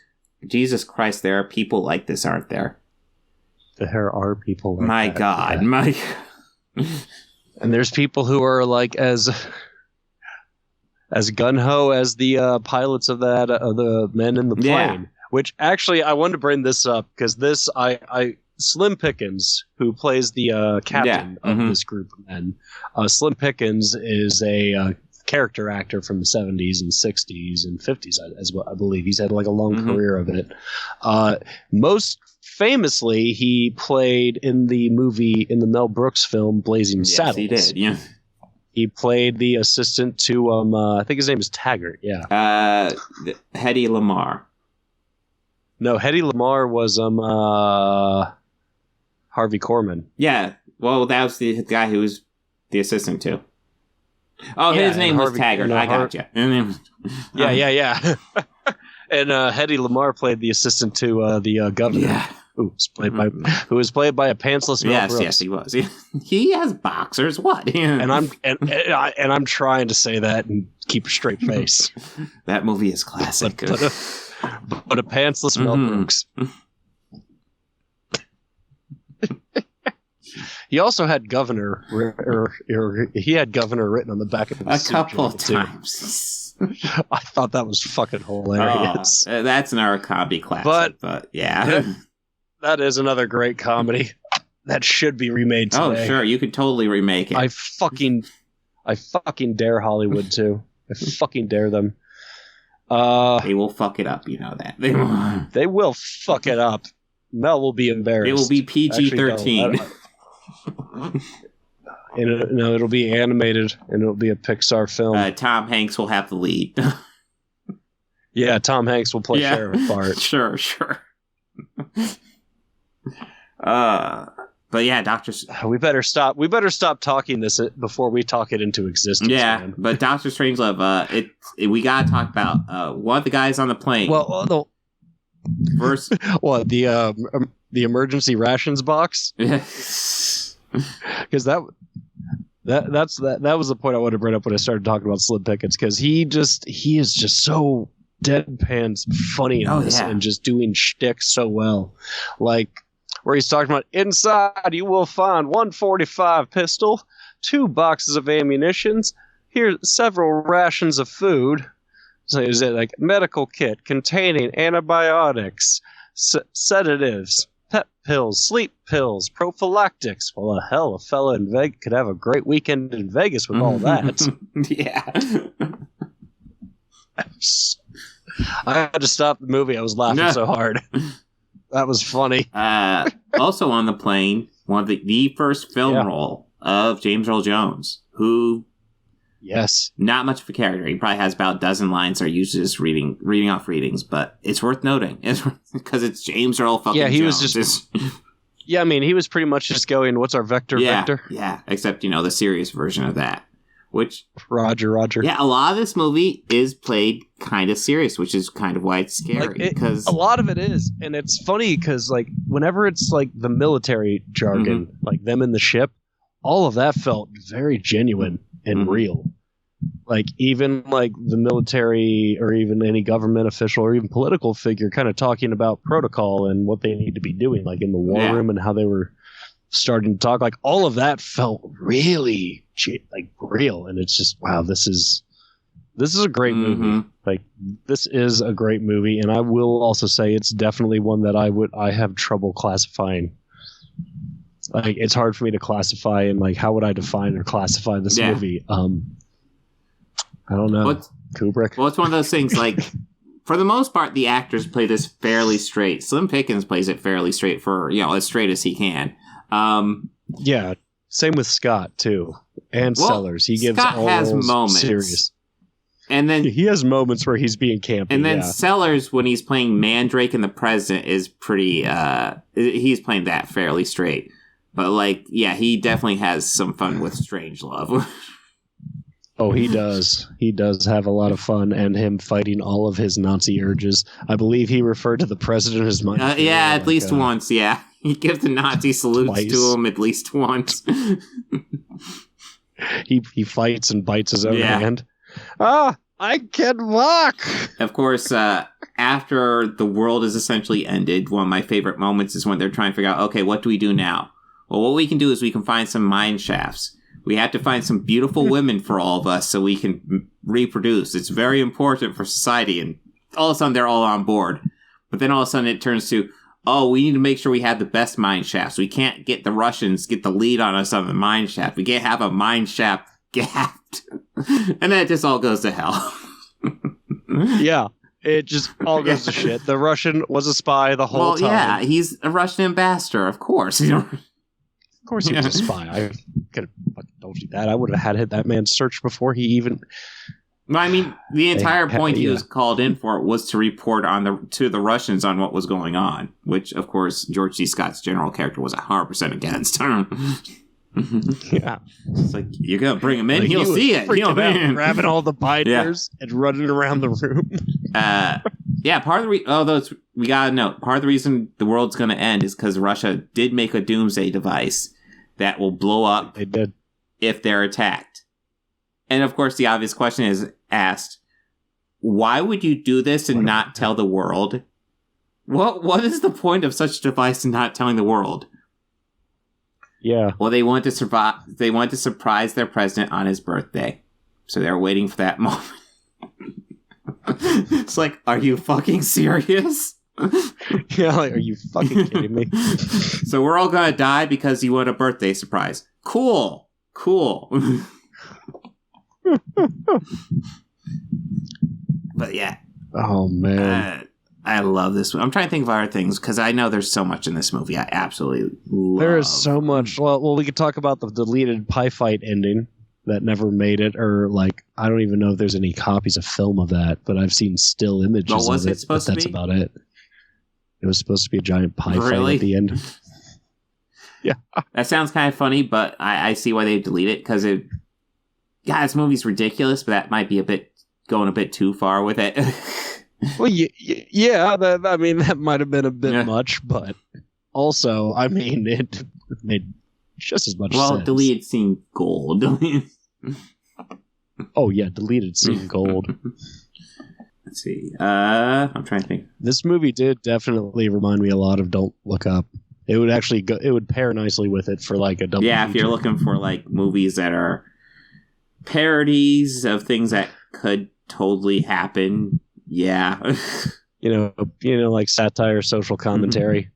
Jesus Christ, there are people like this, aren't there? There are people like my that. God, yeah. my... And there's people who are like as gung-ho as the pilots of the men in the plane. Yeah. Which actually, I wanted to bring this up because Slim Pickens, who plays the captain of this group of men, Slim Pickens is a character actor from the 70s and 60s and 50s, as well. I believe he's had like a long career of it. Most famously, he played in the Mel Brooks film Blazing Saddles. He did, yeah. He played the assistant to, I think his name is Taggart, yeah. Hedy Lamarr. No, Hedy Lamarr was Harvey Korman. Yeah, well, that was the guy who was the assistant to. Oh, his name was Taggart. I got you. Yeah. And Hedy Lamarr played the assistant to the governor. Yeah. Who was played by a pantsless Mel Brooks. Yes, he was. He has boxers. What? and I'm trying to say that and keep a straight face. That movie is classic. But a pantsless Mel Brooks. He also had governor, he had governor written on the back of his suit. A couple of times. I thought that was fucking hilarious. Oh, that's another comedy classic, but yeah. That is another great comedy. That should be remade today. Oh, sure. You could totally remake it. I fucking dare Hollywood to. I fucking dare them. They will fuck it up, you know that. They will fuck it up. Mel will be embarrassed. It will be PG-13. It'll be animated, and it'll be a Pixar film. Tom Hanks will have the lead. Yeah, Tom Hanks will play Sheriff Bart. Sure. But yeah, we better stop talking this before we talk it into existence. Yeah, man. but Dr. Strangelove, we gotta talk about one of the guys on the plane. Well, first, what the emergency rations box? Because that was the point I wanted to bring up when I started talking about Slim Pickens, because he is just so deadpan funny in this and just doing shtick so well, like where he's talking about, inside you will find 145 pistol, 2 boxes of ammunitions, here several rations of food. So is it like medical kit containing antibiotics, sedatives, pep pills, sleep pills, prophylactics. Well, hell, a fella in Vegas could have a great weekend in Vegas with all that. Yeah. I had to stop the movie. I was laughing so hard. That was funny. Also on the plane, one of the first film role of James Earl Jones, who... Yes. Not much of a character. He probably has about a dozen lines that are used as reading off readings, but it's worth noting. Because it's James Earl fucking Jones. He was just... Yeah, I mean, he was pretty much just going, what's our vector? Yeah, except, the serious version of that. Which... Roger. Yeah, a lot of this movie is played kind of serious, which is kind of why it's scary. Because a lot of it is. And it's funny because, like, whenever it's, like, the military jargon, like them in the ship, all of that felt very genuine and real. Like, even like the military or even any government official or even political figure kind of talking about protocol and what they need to be doing, like in the war room, and how they were starting to talk, like all of that felt really like real. And it's just, wow, this is a great movie. Like, this is a great movie. And I will also say it's definitely one that I have trouble classifying. Like, it's hard for me to classify, and like, how would I define or classify this movie? I don't know. Kubrick. Well, it's one of those things, like, for the most part, the actors play this fairly straight. Slim Pickens plays it fairly straight for, as straight as he can. Yeah, same with Scott, too. And Sellers. He gives Scott all has those moments. serious. And then he has moments where he's being campy. And then Sellers, when he's playing Mandrake and the President, is pretty, he's playing that fairly straight. But, like, yeah, he definitely has some fun with Strangelove. Oh, he does. He does have a lot of fun, and him fighting all of his Nazi urges. I believe he referred to the president as my at least once, yeah. He gives the Nazi salutes to him at least once. He fights and bites his own hand. I can walk! Of course, after the world is essentially ended, one of my favorite moments is when they're trying to figure out, okay, what do we do now? Well, what we can do is we can find some mine shafts. We have to find some beautiful women for all of us so we can reproduce. It's very important for society. And all of a sudden, they're all on board. But then all of a sudden, it turns to, we need to make sure we have the best mine shafts. We can't get the Russians get the lead on us on the mine shaft. We can't have a mine shaft gapped. And then it just all goes to hell. Yeah. It just all goes to shit. The Russian was a spy the whole time. Yeah, he's a Russian ambassador, of course. Of course he was a spy. I could have told you that. I would have had that man searched before he even... Well, I mean, the entire point he was called in for was to report to the Russians on what was going on, which, of course, George C. Scott's general character was 100% against. Yeah. It's like, you're going to bring him in, like, he'll see it. Grabbing all the binders and running around the room. Yeah, part of the we got to note, part of the reason the world's going to end is because Russia did make a doomsday device that will blow up if they're attacked. And of course, the obvious question is asked, why would you do this and not tell the world? What is the point of such a device and not telling the world? Yeah. Well, they wanted to surprise their president on his birthday. So they're waiting for that moment. It's like, are you fucking serious? Yeah, like, are you fucking kidding me? So we're all gonna die because you want a birthday surprise. Cool. But yeah. Oh man. I love this one. I'm trying to think of other things because I know there's so much in this movie I absolutely love. There is so much. Well, we could talk about the deleted pie fight ending that never made it, or like I don't even know if there's any copies of film of that, but I've seen still images what was of it supposed to be? That's about it. It was supposed to be a giant pie fight at the end. Yeah. That sounds kind of funny, but I see why they delete it because this movie's ridiculous, but that might be going a bit too far with it. Well, yeah, that might have been a bit much, but also, I mean, it made just as much sense. Well, deleted scene gold. Oh, yeah, deleted scene gold. Let's see. I'm trying to think. This movie did definitely remind me a lot of Don't Look Up. It would actually it would pair nicely with it for like a double. Yeah, feature. if you're looking for like movies that are parodies of things that could totally happen. Yeah. you know, like satire, social commentary.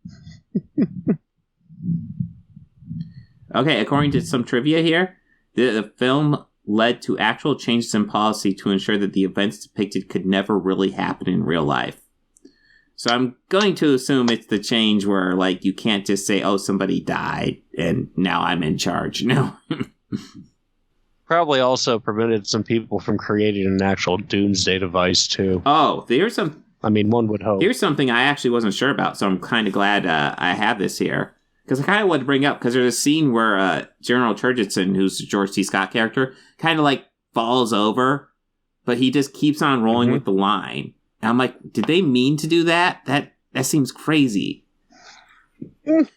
Okay, according to some trivia here, the film led to actual changes in policy to ensure that the events depicted could never really happen in real life. So I'm going to assume it's the change where, like, you can't just say, oh, somebody died, and now I'm in charge. No. Probably also prevented some people from creating an actual doomsday device, too. Oh, one would hope. Here's something I actually wasn't sure about, so I'm kind of glad I have this here. Because I kind of wanted to bring up, because there's a scene where General Judson, who's the George C. Scott character, kind of, like, falls over, but he just keeps on rolling with the line. And I'm like, did they mean to do that? That seems crazy.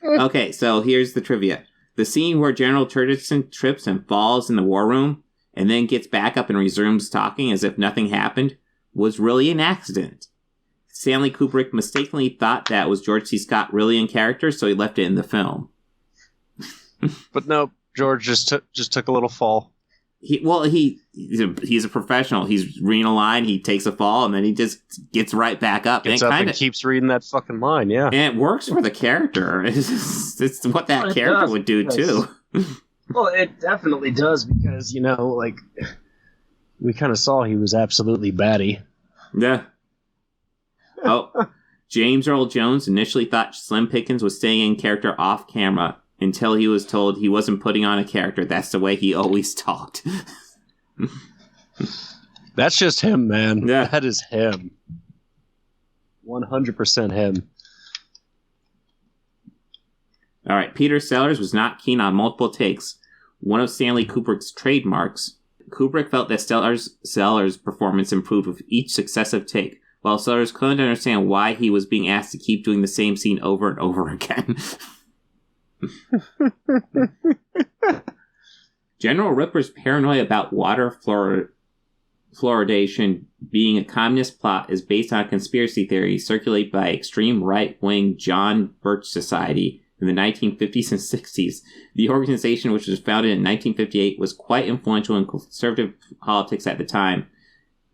Okay, so here's the trivia. The scene where General Judson trips and falls in the war room and then gets back up and resumes talking as if nothing happened was really an accident. Stanley Kubrick mistakenly thought that was George C. Scott really in character, so he left it in the film. But no, George just took a little fall. He's a professional. He's reading a line, he takes a fall, and then he just gets right back up. Gets up and keeps reading that fucking line, yeah. And it works for the character. It's what that character would do, too. Well, it definitely does, because, you know, like, we kind of saw he was absolutely batty. Yeah. Oh, James Earl Jones initially thought Slim Pickens was staying in character off camera until he was told he wasn't putting on a character. That's the way he always talked. That's just him, man. Yeah. That is him. 100% him. All right. Peter Sellers was not keen on multiple takes. One of Stanley Kubrick's trademarks. Kubrick felt that Sellers' performance improved with each successive take, while Sellers couldn't understand why he was being asked to keep doing the same scene over and over again. General Ripper's paranoia about water fluoridation being a communist plot is based on a conspiracy theory circulated by extreme right-wing John Birch Society in the 1950s and 60s. The organization, which was founded in 1958, was quite influential in conservative politics at the time,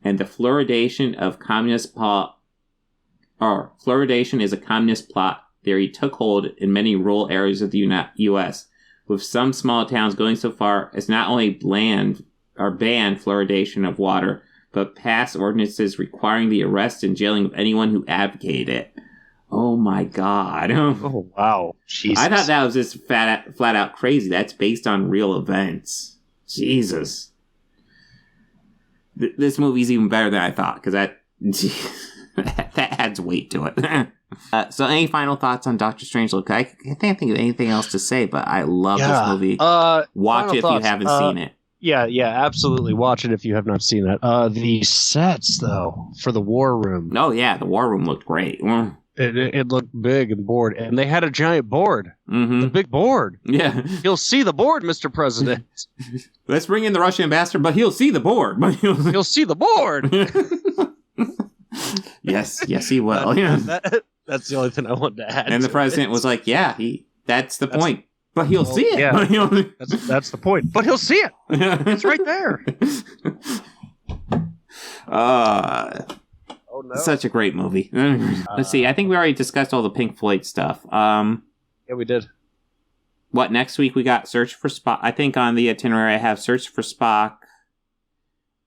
and the fluoridation is a communist plot theory took hold in many rural areas of the U.S., with some small towns going so far as not only ban ban fluoridation of water, but pass ordinances requiring the arrest and jailing of anyone who advocated it. Oh my God. Oh, wow. Jesus. I thought that was just flat out crazy. That's based on real events. Jesus. This movie's even better than I thought, because that adds weight to it. So any final thoughts on Doctor Strangelove? I can't think of anything else to say, but I love this movie. Watch it if you haven't seen it. Yeah, absolutely. Watch it if you have not seen it. The sets, though, for the War Room. Oh, yeah, the War Room looked great. It looked big and board, and they had a giant board. Mm-hmm. The big board. Yeah. You'll see the board, Mr. President. Let's bring in the Russian ambassador, but he'll see the board. He'll see the board. Yes, he will. That's the only thing I wanted to add. And the president was like, "Yeah, that's the point, but he'll see it." Yeah, that's the point, but he'll see it. It's right there. Oh, no. Such a great movie. Let's see. I think we already discussed all the Pink Floyd stuff. Yeah, we did. What, next week we got Search for Spock? I think on the itinerary I have Search for Spock.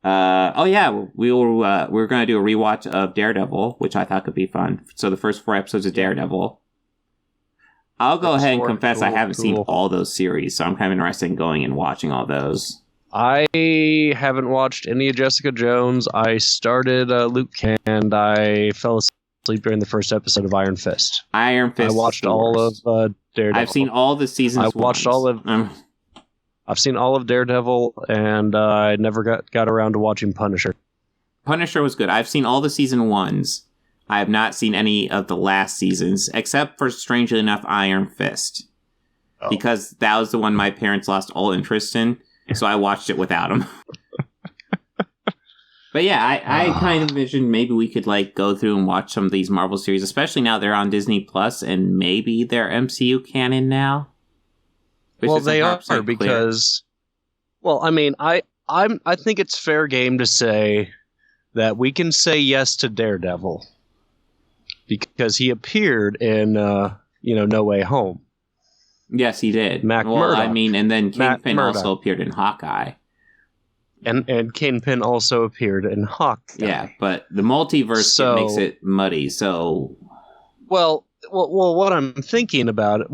We're going to do a rewatch of Daredevil, which I thought could be fun. So the first 4 episodes of Daredevil. I'll go ahead and confess I haven't seen all those series, so I'm kind of interested in going and watching all those. I haven't watched any of Jessica Jones. I started Luke Cage, and I fell asleep during the first episode of Iron Fist. I watched all of Daredevil. I've seen all the seasons. I've seen all of Daredevil, and I never got around to watching Punisher. Punisher was good. I've seen all the season 1s. I have not seen any of the last seasons, except for, strangely enough, Iron Fist. Oh. Because that was the one my parents lost all interest in. So I watched it without him. But yeah, I kind of envisioned maybe we could go through and watch some of these Marvel series, especially now they're on Disney Plus and maybe they're MCU canon now. Well, they are because, I think it's fair game to say that we can say yes to Daredevil because he appeared in No Way Home. Yes, he did. Murdock. And then Kingpin also appeared in Hawkeye. And Kingpin also appeared in Hawkeye. Yeah, but the multiverse makes it muddy, so... Well, what I'm thinking about it,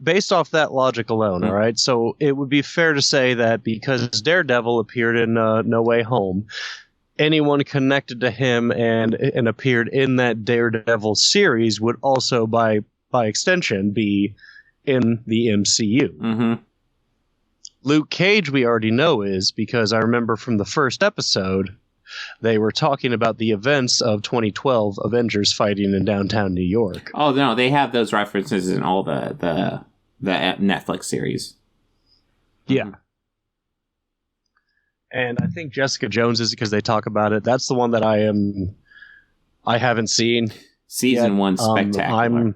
based off that logic alone, all right? So it would be fair to say that because Daredevil appeared in No Way Home, anyone connected to him and appeared in that Daredevil series would also, by extension, be in the MCU. Mm-hmm. Luke Cage, we already know is, because I remember from the first episode, they were talking about the events of 2012 Avengers fighting in downtown New York. Oh, no, they have those references in all the Netflix series. Yeah. Mm-hmm. And I think Jessica Jones is because they talk about it. That's the one that I haven't seen. Season 1 spectacular.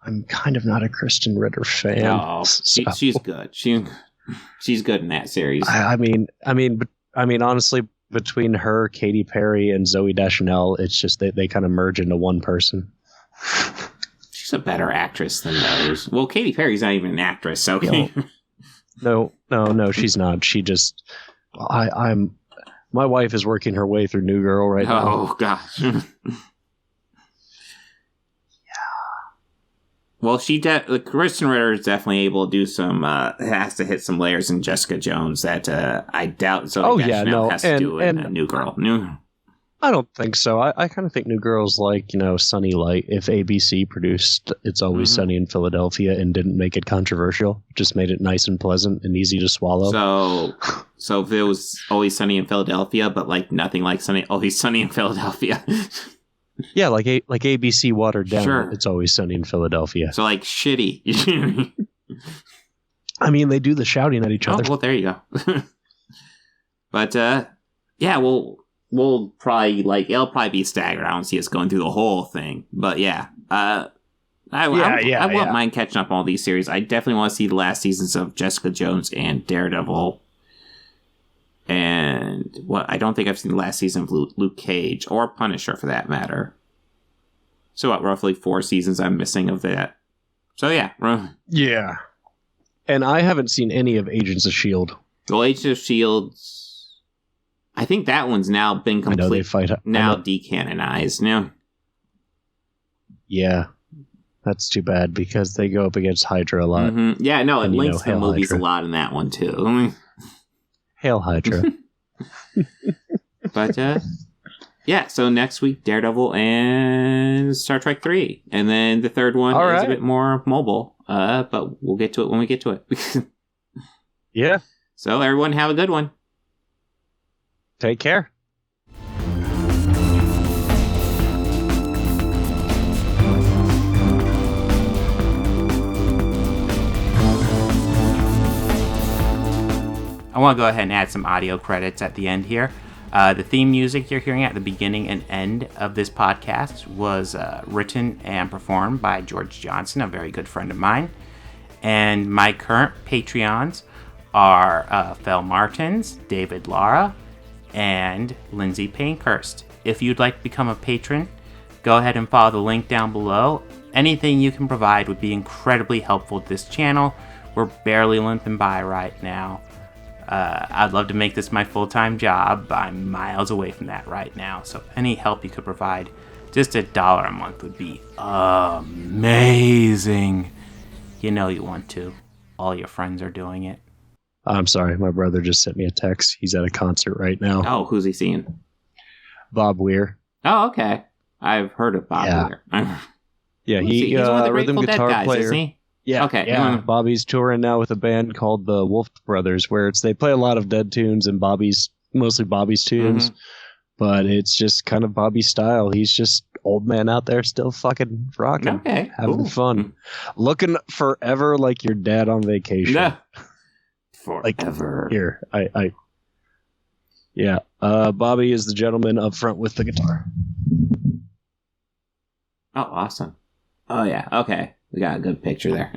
I'm kind of not a Kristen Ritter fan. No, she's good. She's good in that series. I mean, honestly, between her, Katy Perry, and Zooey Deschanel, it's just they kind of merge into one person. She's a better actress than those. Well, Katy Perry's not even an actress, so no, she's not. She just, my wife is working her way through New Girl right now. Oh gosh. Well, Kristen Ritter is definitely able to do some, has to hit some layers in Jessica Jones that I doubt Zooey Deschanel has to do in New Girl. I don't think so. I kind of think New Girl's like, Sunny Light. If ABC produced It's Always Sunny in Philadelphia and didn't make it controversial, just made it nice and pleasant and easy to swallow. So if it was Always Sunny in Philadelphia, but nothing like Always Sunny in Philadelphia. Yeah, like ABC watered down. Sure. It's Always Sunny in Philadelphia. So shitty. I mean, they do the shouting at each other. Oh, well, there you go. But yeah, we'll probably it'll probably be staggered. I don't see us going through the whole thing, but yeah. I won't mind catching up on all these series. I definitely want to see the last seasons of Jessica Jones and Daredevil. And I don't think I've seen the last season of Luke Cage or Punisher for that matter. So roughly 4 seasons I'm missing of that. So yeah. Yeah. And I haven't seen any of Agents of S.H.I.E.L.D. Well, Agents of Shields. I think that one's now been completely decanonized. No. Yeah. That's too bad because they go up against Hydra a lot. Mm-hmm. Yeah, no, it links the movies Hydra. a lot in that one, too. Hail Hydra. But, yeah, so next week, Daredevil and Star Trek 3. And then the third one is a bit more mobile, but we'll get to it when we get to it. Yeah. So, everyone, have a good one. Take care. I want to go ahead and add some audio credits at the end here. The theme music you're hearing at the beginning and end of this podcast was written and performed by George Johnson, a very good friend of mine. And my current Patreons are Fel Martins, David Lara, and Lindsay Pankhurst. If you'd like to become a patron, go ahead and follow the link down below. Anything you can provide would be incredibly helpful to this channel. We're barely limping by right now. I'd love to make this my full-time job. I'm miles away from that right now. So any help you could provide, just $1 a month would be amazing. You know you want to. All your friends are doing it. I'm sorry. My brother just sent me a text. He's at a concert right now. Oh, who's he seeing? Bob Weir. Oh, okay. I've heard of Bob Weir. Yeah, he's one of the rhythm Grateful Dead guitar guys, player. isn't he? Yeah, okay. Yeah. Bobby's touring now with a band called the Wolf Brothers, where they play a lot of Dead tunes and mostly Bobby's tunes, but it's just kind of Bobby's style. He's just old man out there still fucking rocking, having fun, looking forever like your dad on vacation. Yeah. Forever. Like, here, Bobby is the gentleman up front with the guitar. Oh, awesome. Oh, yeah. Okay. We got a good picture there.